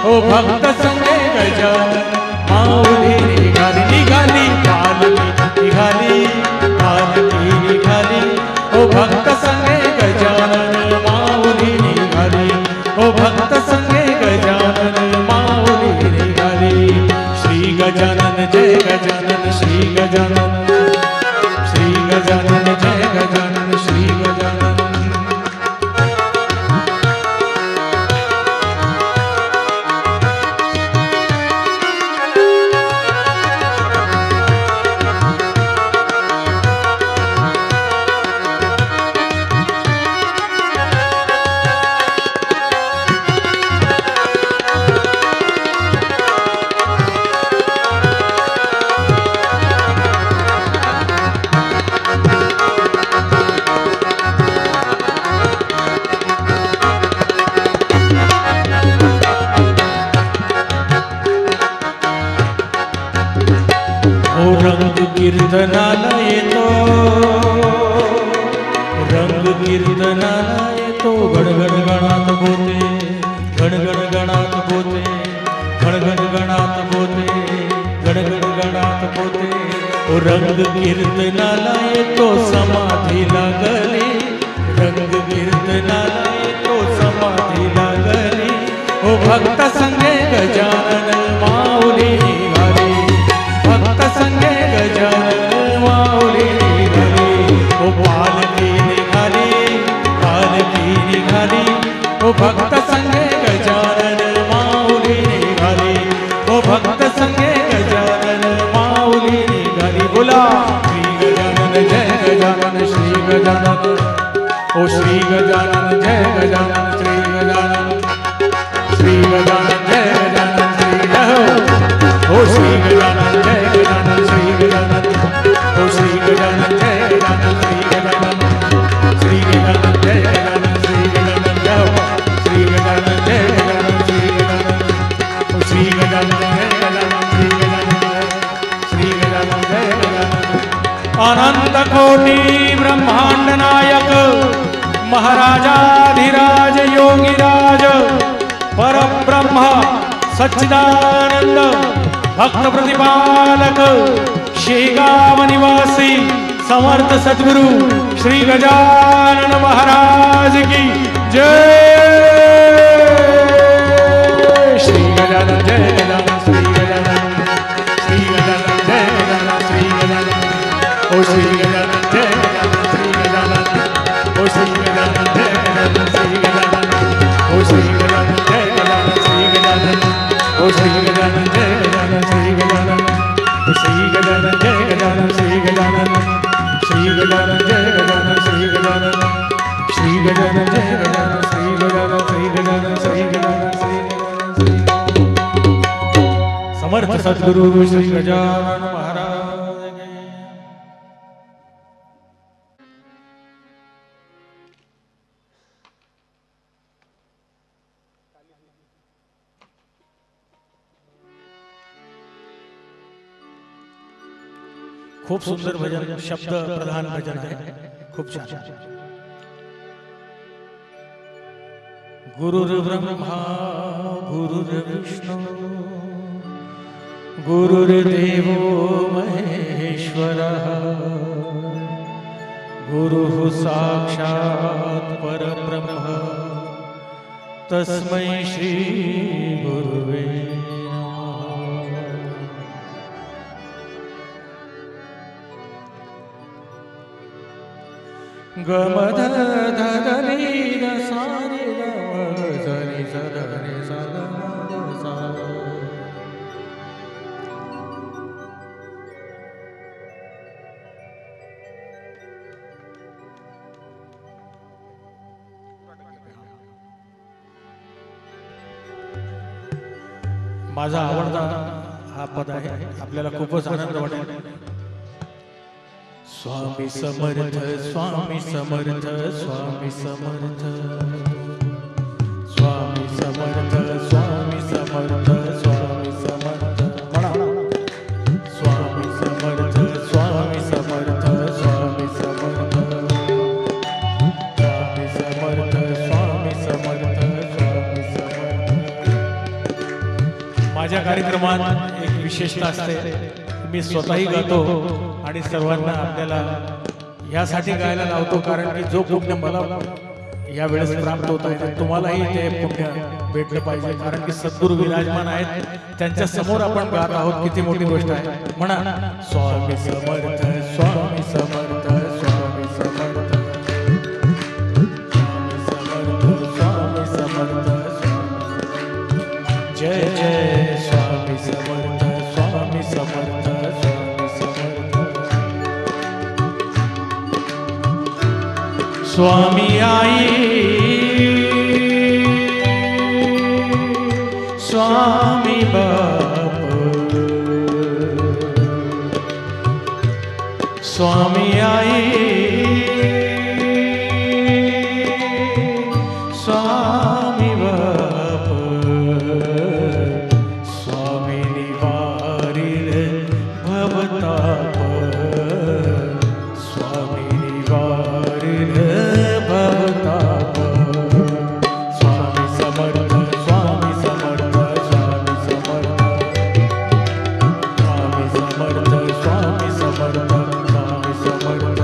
ओ भक्त संगे गजानन माऊली निघाली निघाली पालखी निघाली पालखी निघाली ओ भक्त संगे गजानन माऊली निघाली ओ भक्त संगे गजानन माऊली निघाली श्री गजानन जय गजानन श्री गजानन श्री गजानन जय गजानन श्री गजानन कीर्तनाला येतो रंग कीर्तनाला येतो गणगण गणात बोते गणगण गणात बोते गणगण गणात बोते गणगण गणात बोते ओ रंग कीर्तनाला येतो समाधी लागले रंग कीर्तनाला भक्त संगे गजानन माऊली निघाली, भक्त संगे गजानन माऊली निघाली, ओ पालकी निघाली, पालकी निघाली, ओ भक्त संगे गजानन माऊली निघाली, ओ भक्त संगे गजानन माऊली निघाली. बोला श्री गजानन जय गजानन श्री गजानन, ओ श्री गजानन जय गजानन श्री गजानन, श्री गजानन जय गजानन श्री जय हो, ओ श्री गजानन जय गजानन श्री गजानन, ओ श्री गजानन जय गजानन श्री गजानन, श्री गजानन जय गजानन श्री गजानन जय हो, श्री गजानन जय गजानन श्री गजानन, ओ श्री गजानन जय गजानन श्री गजानन, श्री गजानन जय गजानन. अनंत कोटि ब्रह्मांड नायक महाराजाधिराज योगीराज परब्रह्म सच्चिदानंद भक्त प्रतिपालक शेगाव निवासी समर्थ सद्गुरु श्री गजानन महाराज की जय. श्री गजानन जय गजानन श्री गजानन, श्री गजानन जय गजानन श्री गजानन, ओ श्री गजानन जय गजानन श्री गजानन, ओ श्री गजानन जय गजानन श्री गजानन, ओ श्री गजानन जय गजानन श्री गजानन, ओ श्री गजानन जय गजानन श्री गजानन, ओ श्री गजानन जय गजानन श्री गजानन, श्री गजानन जय गजानन श्री गजानन, श्री गजानन जय गजानन श्री गजानन, श्री गजानन श्री गजानन श्री गजानन. समर्थ सद्गुरु श्री गजानन महाराज. खूप सुंदर भजन, शब्द प्रधान भजन आहे, खूप छान. गुरुर्ब्रह्मा गुरुर्विष्णू गुरुर्देवो महेश्वरः, गुरुः साक्षात् परब्रह्म तस्मै श्री गुरुवे नमः. गमद धदनी सारे सनि सदनि सदन सा. माझा आवडता हा पद आहे, आपल्याला खूपच आनंद वाटेल. स्वामी समर्थ स्वामी समर्थ स्वामी समर्थ, स्वामी समर्थ स्वामी समर्थ स्वामी समर्थ म्हणा. स्वामी समर्थ स्वामी समर्थ स्वामी समर्थ, स्वामी समर्थ स्वामी समर्थ स्वामी समर्थ. माझ्या कार्यक्रमात एक विशेषता असते, मी स्वतःही गातो आणि सर्वांना आपल्याला यासाठी गायला लावतो, कारण की जो पुण्य मला या वेळेस प्राप्त होत आहे तुम्हालाही ते पुण्य भेटलं पाहिजे, कारण की सद्गुरू विराजमान आहेत, त्यांच्या समोर आपण गात आहोत, किती मोठी गोष्ट आहे. म्हणा स्वामी समर्थ स्वामी समर्थ स्वामी समर्थ, स्वामी समर्थ स्वामी समर्थ, जय जय स्वामी समर्थ स्वामी समर्थ स्वामी समर्थ. स्वामी आई स्वामी बाप, स्वामी आई स्वामी बाप, स्वामी निवारिल भवताप, स्वामी निवारिल भवताप. स्वामी समर्थ स्वामी समर्थ स्वामी समर्थ, स्वामी समर्थ स्वामी समर्थ स्वामी समर्थ.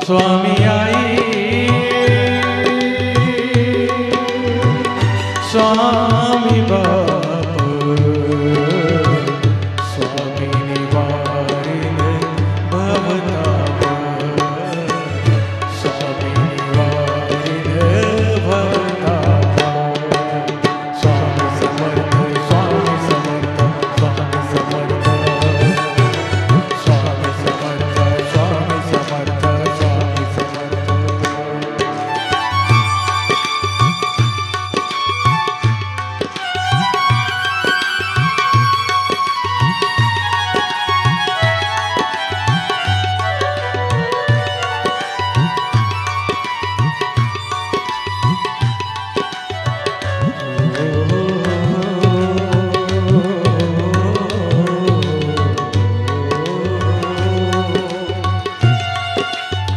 स्वामी आई, स्वामी बाप, स्वामी निवारिण भवताप, स्वामी निवारिण भवताप, स्वामी समर्थ, स्वामी समर्थ, स्वामी समर्थ, स्वामी समर्थ, स्वामी समर्थ, स्वामी समर्थ।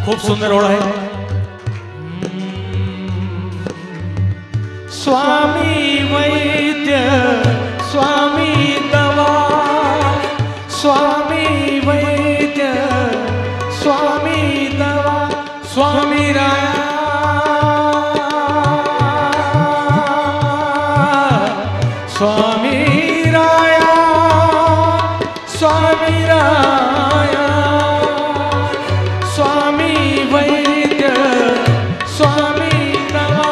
खूप सुंदर ओळ आहे। स्वामी वैद्य, स्वामी दवा, स्वामी वैद्य, स्वामी दवा, स्वामी राया, स्वामी राया, स्वामी राया, स्वामी वैद्य, स्वामी दवा,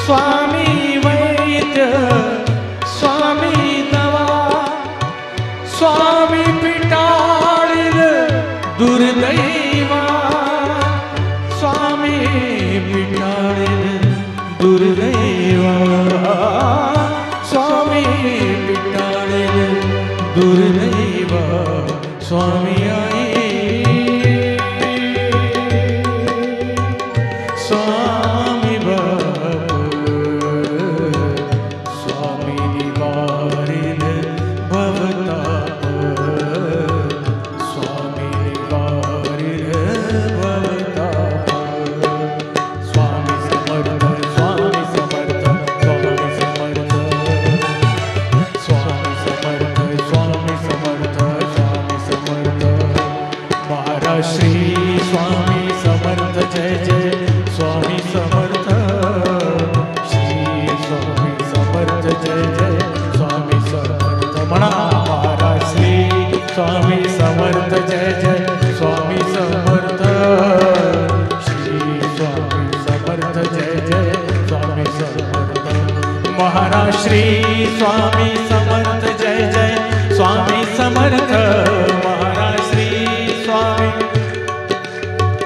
स्वामी वैद्य, स्वामी दवा, स्वामी पिटाळील दुर्दैवा, स्वामी पिटाळील दुर्दैवा, स्वामी पिटाळील दुर्दैवा, स्वामी आई, स्वामी बाप, स्वामी निवारिण भवताप, स्वामी निवारिण भवताप, स्वामी समर्थ, स्वामी समर्थ, स्वामी समर्थ, स्वामी समर्थ, स्वामी समर्थ, स्वामी समर्थ। महाराज श्री स्वामी समर्थ, जय जय स्वामी समर्थ, श्री स्वामी समर्थ, जय जय स्वामी समर्थ। म्हणा महाराज श्री स्वामी समर्थ, जय जय स्वामी समर्थ, श्री स्वामी समर्थ, जय जय स्वामी समर्थ। महाराज श्री स्वामी समर्थ, जय जय स्वामी समर्थ, महाराज श्री स्वामी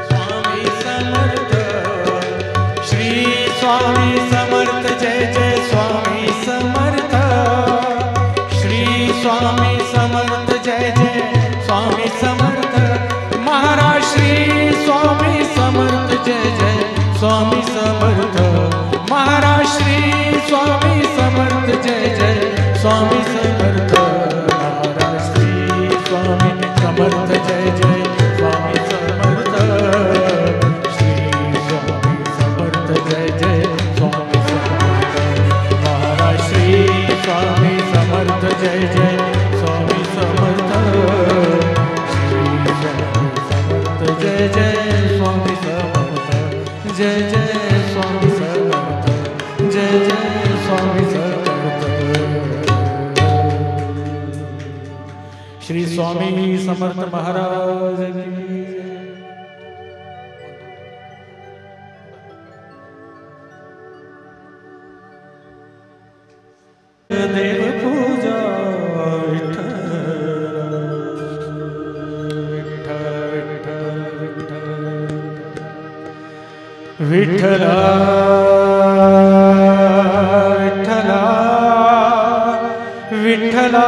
स्वामी समर्थ, श्री स्वामी समर्थ, जय जय स्वामी समर्थ, श्री स्वामी समर्थ, जय जय स्वामी समर्थ। महाराज श्री स्वामी समर्थ, जय जय स्वामी समर्थ, महाराज श्री स्वामी समर्थ, जय जय स्वामी समर्थ, महाराज श्री स्वामी समर्थ, जय जय स्वामी समर्थ, श्री स्वामी समर्थ, जय जय स्वामी समर्थ, महाराज श्री स्वामी समर्थ, जय जय स्वामी समर्थ, श्री स्वामी समर्थ, जय जय स्वामी समर्थ, जय जय स्वामी समर्थ, जय जय स्वामी समर्थ। श्री स्वामी समर्थ महाराज की देव पूजा विठ्ठला विठ्ठला विठ्ठला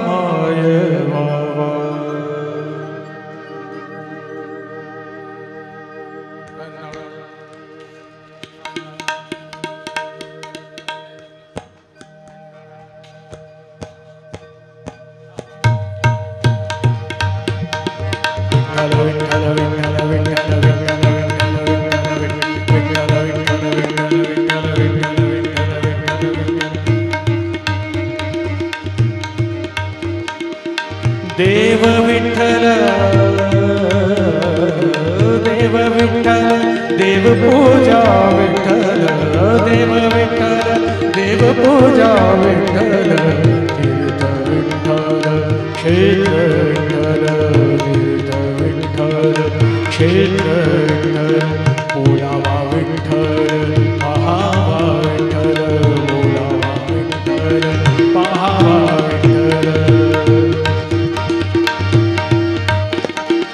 माय बाबा। देव विठ्ठल देव विठ्ठल देव पूजा विठ्ठल देव विठ्ठल देव पूजा विठ्ठल तीर्थ विठ्ठल क्षेत्र विठ्ठल तीर्थ विठ्ठल क्षेत्र विठ्ठल बोलावा विठ्ठल पहावा विठ्ठल बोलावा विठ्ठल पहावा विठ्ठल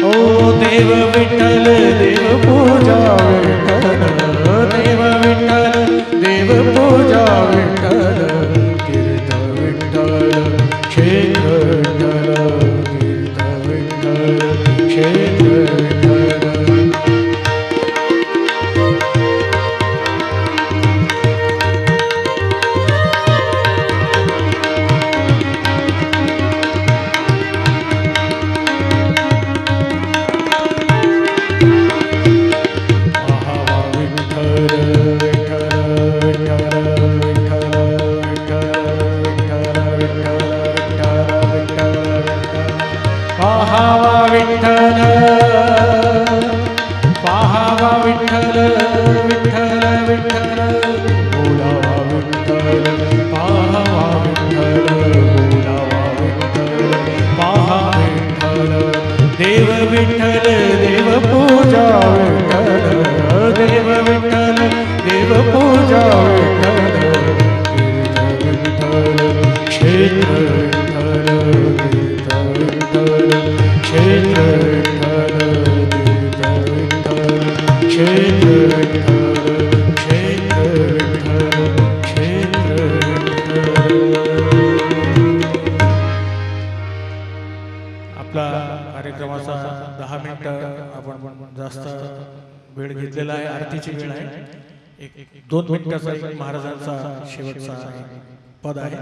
ओ देव विठ्ठल देव पूजा विठ्ठल देव विठ्ठल देव पूजा विठ्ठल तीर्थ विठ्ठल क्षेत्र विठ्ठल तीर्थ विठ्ठल क्षेत्र विठ्ठल पाहावा विठ्ठल पाहावा विठ्ठल विठ्ठल विठ्ठल बोलावा विठ्ठल पाहावा विठ्ठल बोलावा विठ्ठल पाहा विठ्ठल देव विठ्ठल देव पूजा विठ्ठल देव विठ्ठल देव पूजा विठ्ठल तीर्थ विठ्ठल क्षेत्र विठ्ठल तीर्थ विठ्ठल क्षेत्र विठ्ठल तीर्थ विठ्ठल क्षेत्र विठ्ठल क्षेत्र विठ्ठल क्षेत्र विठ्ठल आपला कार्यक्रमाचा 10 मिनिटं आपण जास्त वेळ घेतलेला आहे आरतीची वेळ आहे एक 2 मिनिटाचा एक महाराजांचा शेवटचा पद आहे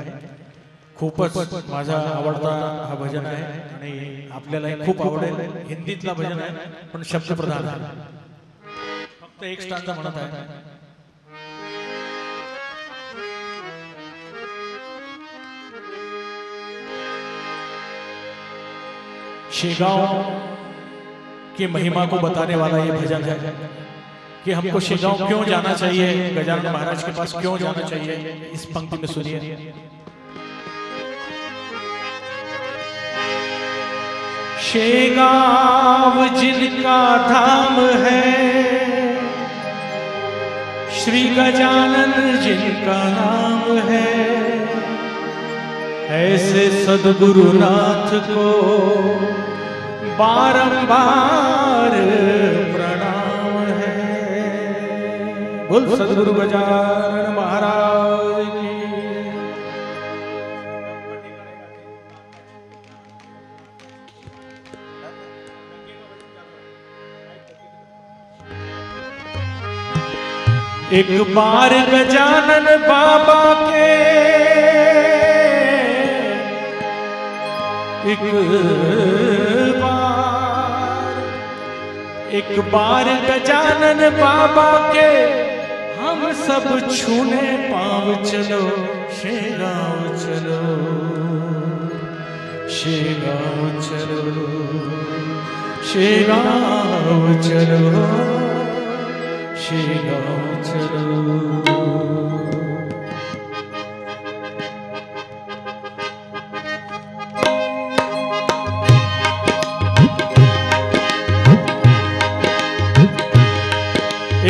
खूपच माझा आवडता हा भजन आहे आणि आपल्याला खूप आवडेल हिंदीतला भजन आहे पण शब्दप्रधान आहे फक्त एक स्टांजा म्हणत आहे शेगांव की महिमा को बताने वाला ये भजन है कि हमको शेगांव क्यों जाना चाहिए गजानन महाराज के पास क्यों जाना चाहिए इस पंक्ति में सुनिए शेगांव जिनका धाम है श्री गजानन जिनका नाम है ऐसे सद्गुरुनाथ को बारंबार प्रणाम है बोल सद्गुरु गजानन महाराज की एक बार गजानन बाबा के एक बार गजानन बाबा के हम सब छूने पाँव चलो शेगांव चलो शेगांव चलो शेगांव चलो शेगांव चलो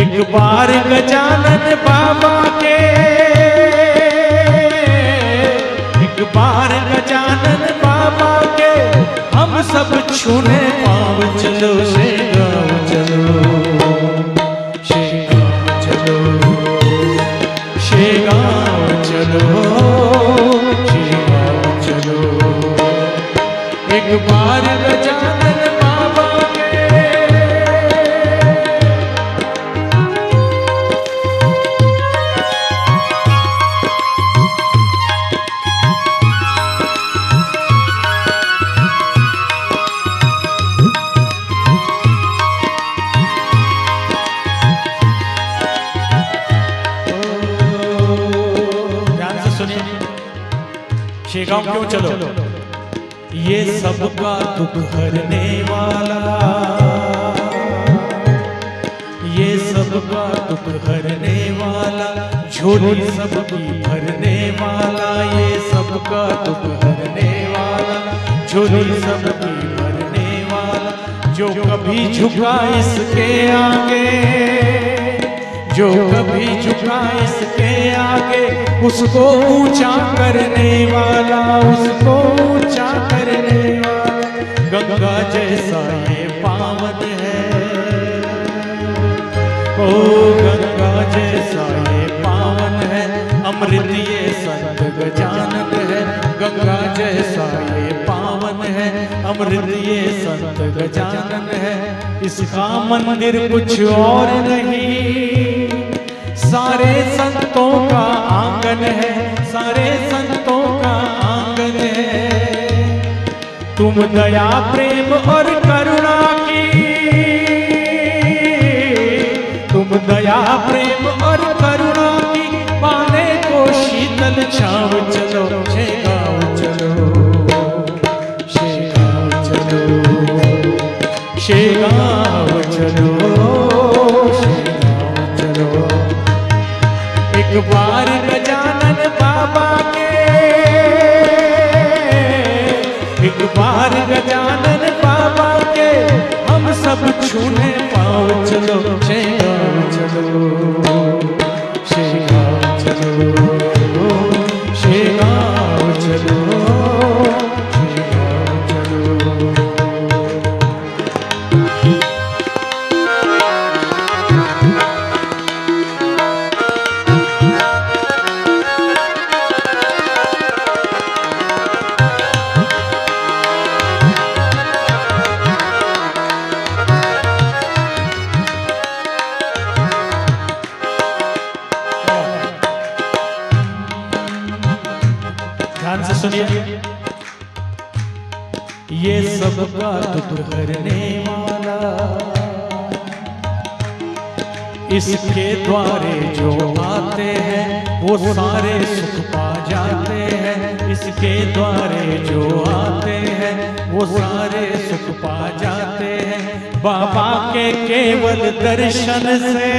एक बार गजानन बाबा के एक बार गजानन बाबा के हम सब छूने पाँव चलो शेगांव चलो शेगांव चलो शेगांव चलो शेगांव चलो एक बार गजानन बाबा शेगांव क्यों चलो ये सबका दुख हरने वाला, ये सबका दुख हरने वाला, झोली सबकी भरने वाला, ये सबका दुख हरने वाला, झोली सबकी भरने वाला। जो कभी झुका इसके आगे, जो कभी झुका इसके आगे, उसको ऊंचा करने वाला, उसको ऊंचा करने वाला। गंगा जैसा ये पावन है, ओ गंगा जैसा ये पावन है, अमृत ये संत गजानन है। गंगा जैसा ये पावन है, अमृत ये संत गजानन है। इसका मंदिर कुछ और नहीं, सारे संतों का आंगन है, सारे संतों का आंगन है। तुम दया प्रेम और करुणा की, तुम दया प्रेम और करुणा की पाने को शीतल छाव चलो, शेगांव चलो, शेगांव चलो, शेगांव चलो, शेगांव चलो। एक बार गजानन बाबा के, एक बार गजानन बाबा के हम सब छूने पाँव चलो, शेगांव चलो, शेगांव चलो, शेगांव चलो, शेगांव चलो। ध्यान से सुनिए। ये सबका दुख हरने वाला, इसके द्वारे जो आते हैं वो सारे सुख पा जाते हैं। इसके द्वारे जो आते हैं वो सारे सुख पा जाते हैं। बाबा के केवल दर्शन से,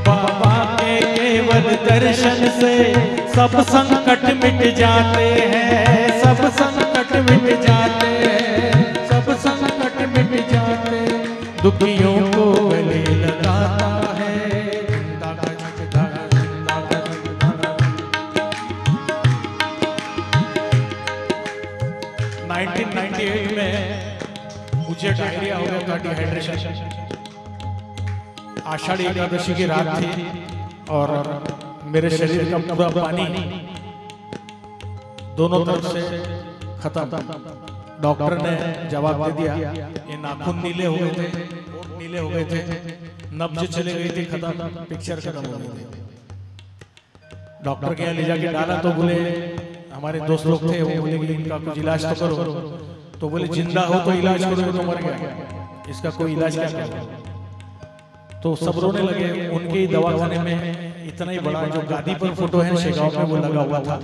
बाबा के केवल दर्शन से सब संकट मिट जाते हैं, सब संकट मिट जाते हैं, सब संकट मिट जाते हैं। दुखियों को गले लगाता है। 1998 में मुझे डायरिया हो गया था, डिहाइड्रेशन। आषाढ़ी एकादशी की रात थी और मेरे शरीर का पूरा पानी दोनों तरफ से खत्म। डॉक्टर ने जवाब दे दिया, ये नाखून नीले हो गए थे, होंठ नीले हो गए थे, नब्ज चले गई थी, खत्म, पिक्चर खत्म हो गई थी। डॉक्टर के यहाँ ले जाके डाला तो बोले, हमारे दोस्त लोग थे, वो बोले कि इनका कुछ इलाज तो करो। तो बोले जिंदा हो तो इलाज करो, तो मर गया, इसका कोई इलाज क्या करो। तो सब रोने लगे। उनके दवाखाने में इतना ही बड़ा जो गादी पर फोटो है शेगांव में, वो लगा हुआ था।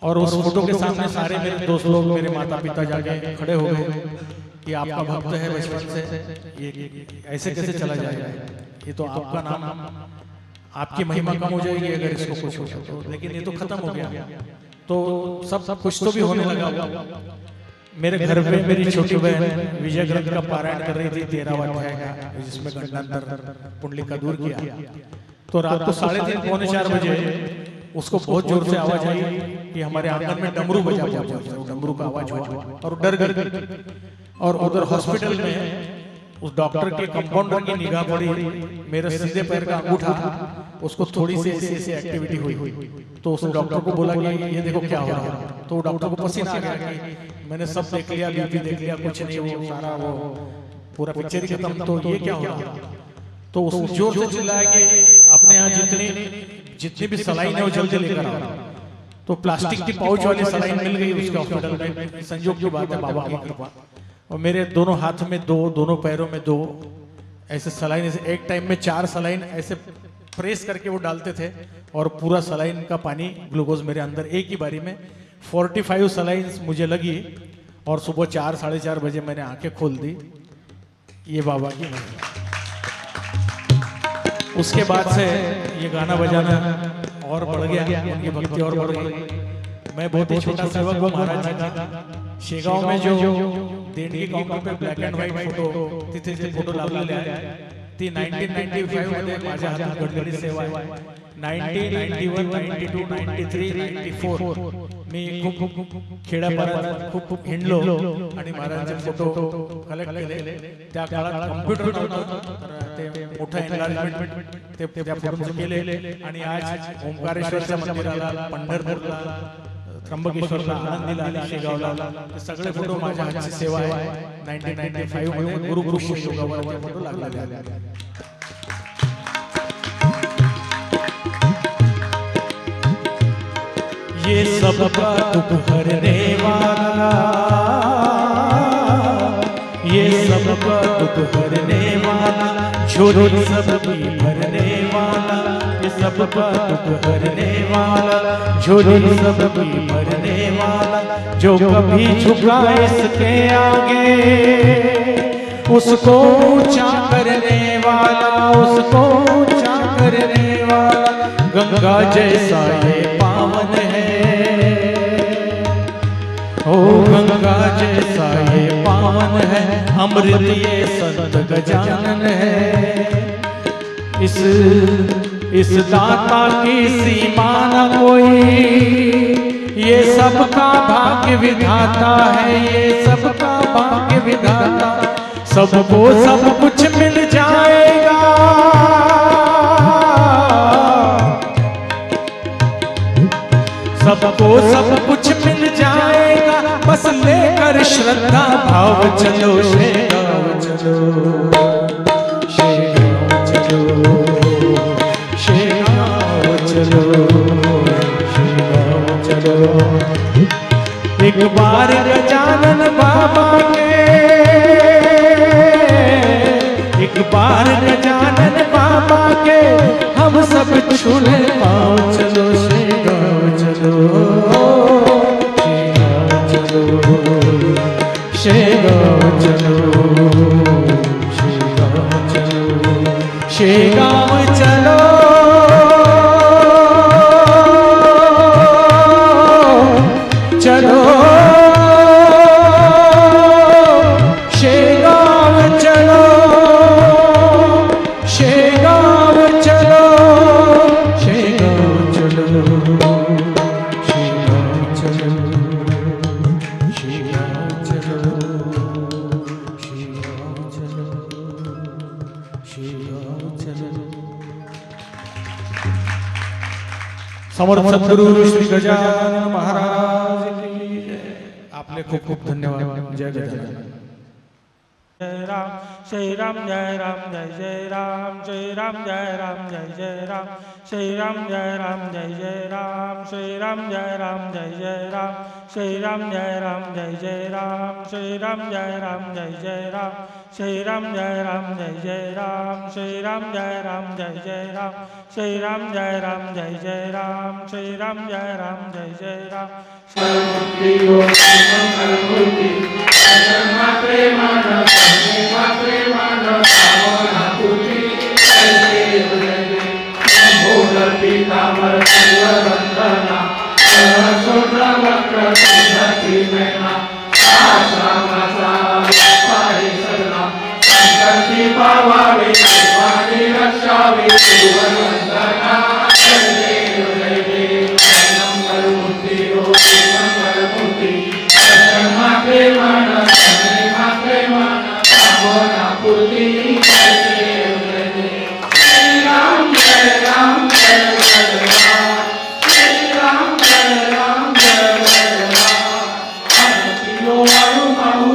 और उस फोटो के सामने सारे मेरे दोस्त लोग, मेरे माता पिता जाके खड़े हो गए कि आपका भक्त है बचपन से, ये ऐसे कैसे चला जाएगा, ये तो आपका नाम, आपकी महिमा कम हो जाएगी अगर इसको कुछ हो तो। लेकिन ये तो खत्म हो गया। तो सब कुछ तो भी होने लगा। मेरे घर पे मेरी छोटी बहन विजय ग्रंथ का पारायण कर रही थी, 13वां अध्याय का, जिसमें गंडांतर पुंडलिक का दूर किया। तो रात को 3:30 पौने 4 बजे उसको बहुत जोर से आवाज आई कि हमारे आंगन में डमरू बजा। डमरू का आवाज हुआ और डर गई। और उधर हॉस्पिटल में उस डॉक्टर के कंपाउंडर की निगाह पड़ी, मेरे सीधे पैर का अंगूठा, उसको थोड़ी सी ऐसी एक्टिविटी हुई। तो उस डॉक्टर को बोला कि ये देखो क्या हो रहा है। तो डॉक्टर को पसीना आ गया कि मैंने सब देख लिया, बीपी देख लिया, कुछ नहीं, वो सारा वो पूरा पिक्चर ही खत्म, तो ये क्या हो रहा है। तो उसने जोर से चिल्लाया कि अपने यहाँ जितनी भी सलाइन है वो जल्दी लेकर आओ। तो प्लास्टिक की पाउच वाली सलाइन मिल गई उसके हॉस्पिटल में। संयोग की बात है, बाबा की कृपा। और मेरे दोनों हाथ में 2, दोनों पैरों में 2 ऐसे सलाइन, ऐसे एक टाइम में 4 सलाइन ऐसे प्रेस करके वो डालते थे और पूरा सलाइन का पानी ग्लूकोज मेरे अंदर एक ही बारी में 45 सलाइंस मुझे लगी और सुबह 4-4:30 बजे मैंने आंखें खोल दी। ये बाबा की महिमा। उसके बाद से ये गाना बजाना और बढ़ गया, उनकी भक्ति और बढ़ गई। मैं बहुत ही छोटा सेवक हूँ महाराज जी का। शेगांव में जो देणगी काउंटर पे ब्लॅक अँड व्हाईट फोटो, तिथे जे फोटो लावलेले आहेत ती 1995 मध्ये माझ्या हातून घडलेली सेवा आहे। 1991, 92, 93, 94 मी खूप खेड्यापाड्यात खूप हिंडलो आणि महाराजांचे फोटो कलेक्ट केले। त्या काळात कॉम्प्युटर नव्हतं, तर ते मोठं एन्लार्जमेंट ते त्या फोटोचं केले आणि आज ओंकारेश्वरच्या मंदिराला, पंढरपूरला, त्र्यंबकेश्वरला, आनंदीला आणि शेगावला हे सगळे फोटो माझ्या हातची सेवा आहे। 1995 मध्ये गुरु योगावर फोटो लागलेले आहेत। ये सबका दुख हरने वाला, ये सबका दुख हरने वाला, झोली सबकी भरने वाला, ये सबका दुख हरने वाला, झोली सबकी भरने वाला, जो कभी झुका इसके आगे उसको ऊंचा करने वाला, उसको ऊंचा करने वाला, गंगा जैसा ये पावन है, ओ गंगा जैसा ये पावन है, अमृत ये संत गजानन है। इस दाता की सीमा न कोई, ये सबका भाग्य विधाता है, ये सबका भाग्य विधाता, सबको सब कुछ मिल जाएगा, सबको सब कुछ मिल जाएगा, बस लेकर श्रद्धा भाव चलो, शेगांव चलो, शेगांव चलो, शेगांव चलो, शेगांव चलो। एक बार गजानन बाबा के, एक बार गजानन बाबा के हम सब छूले पाँव, चलो शेगांव चलो, शेगांव चलो, शेगांव चलो, शेगांव चलो, शेगांव चलो, चलो शेगांव चलो, शेगांव चलो, शेगांव चलो, शेगांव चलो, शेगांव चलो, शेगांव चलो, शेगांव चलो। समर्थ सद्गुरु श्री गजानन महाराज की जय। आपले खूप खूप धन्यवाद। जय गजानन। जय राम श्री राम, जय राम जय जय राम, श्री राम जय राम जय जय राम, श्री राम जय राम जय जय राम, श्री राम जय राम जय जय राम, श्री राम जय राम जय जय राम, श्री राम जय राम जय जय राम, श्री राम जय राम जय जय राम, श्री राम जय राम जय जय राम, श्री राम जय राम जय जय राम, श्री राम जय राम जय जय राम। Om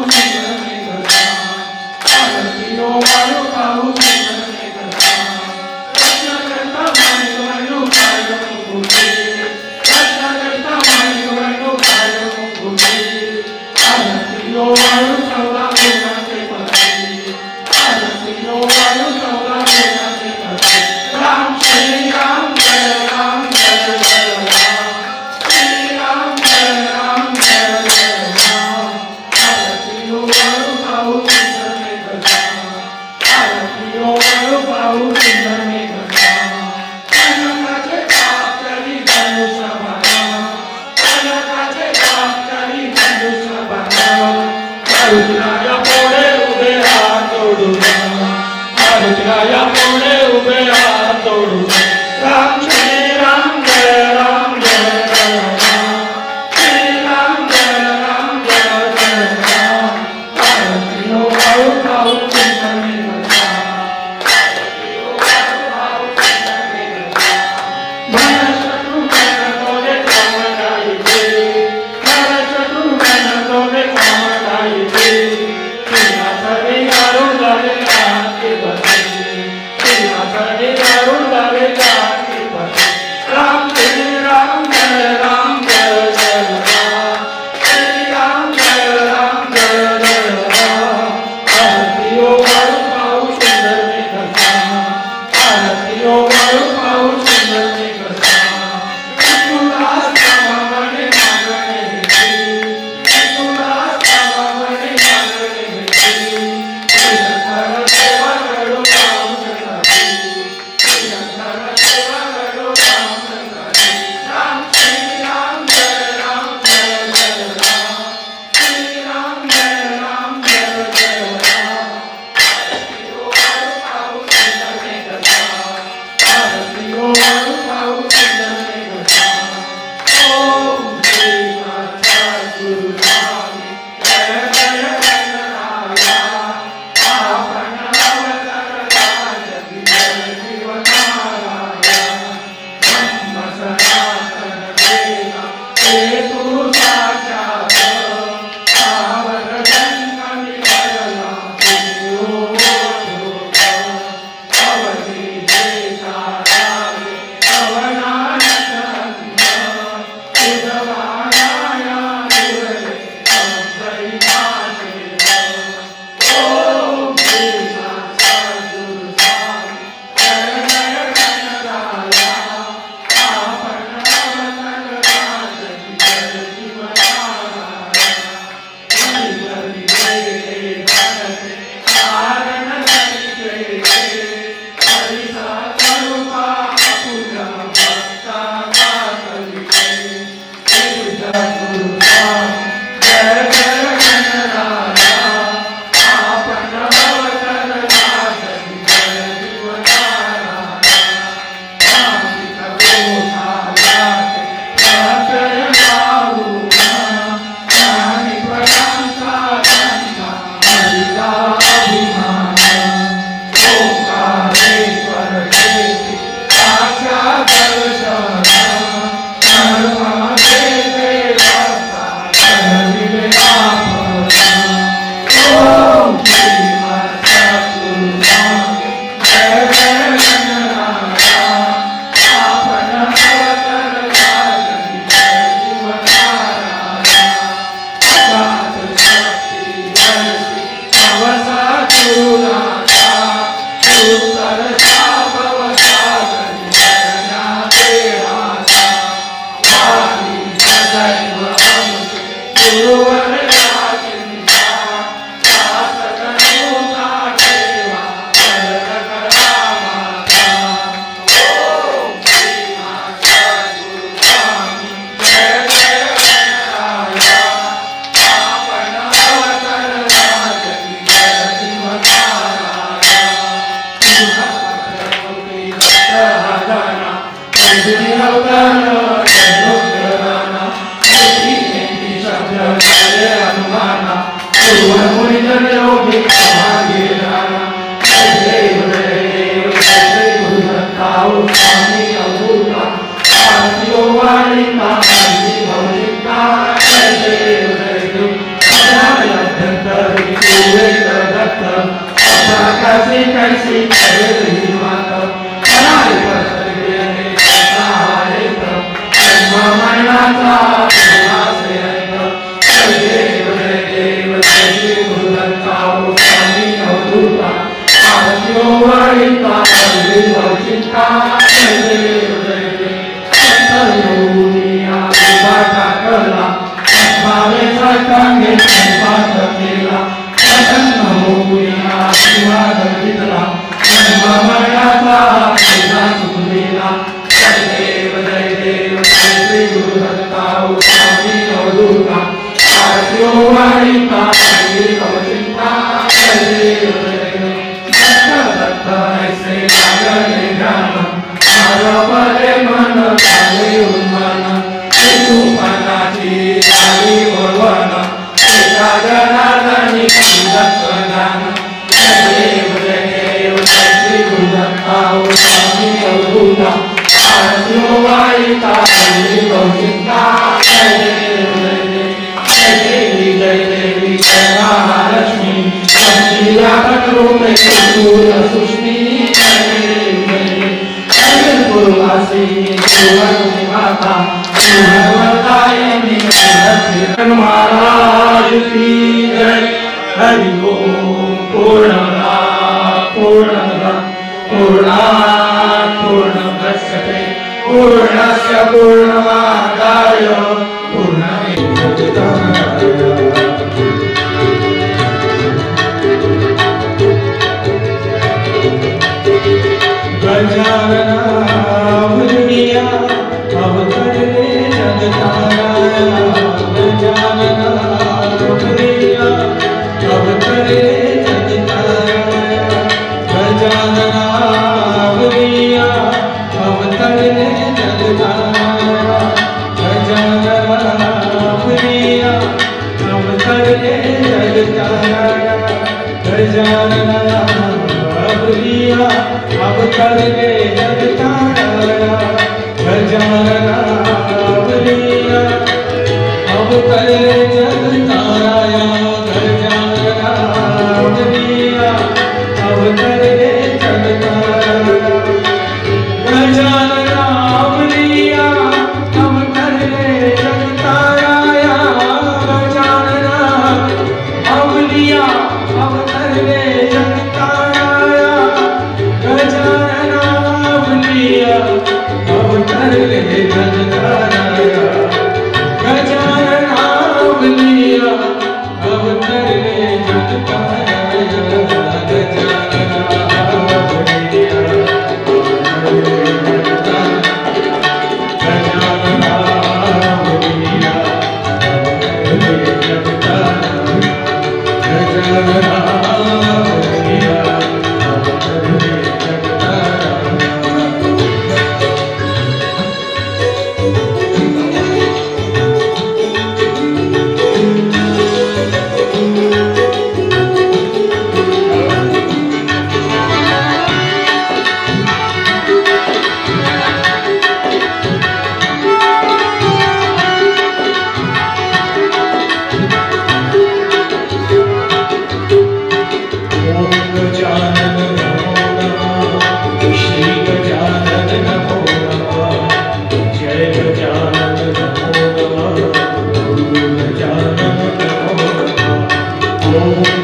गजानना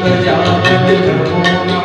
गजानन नमो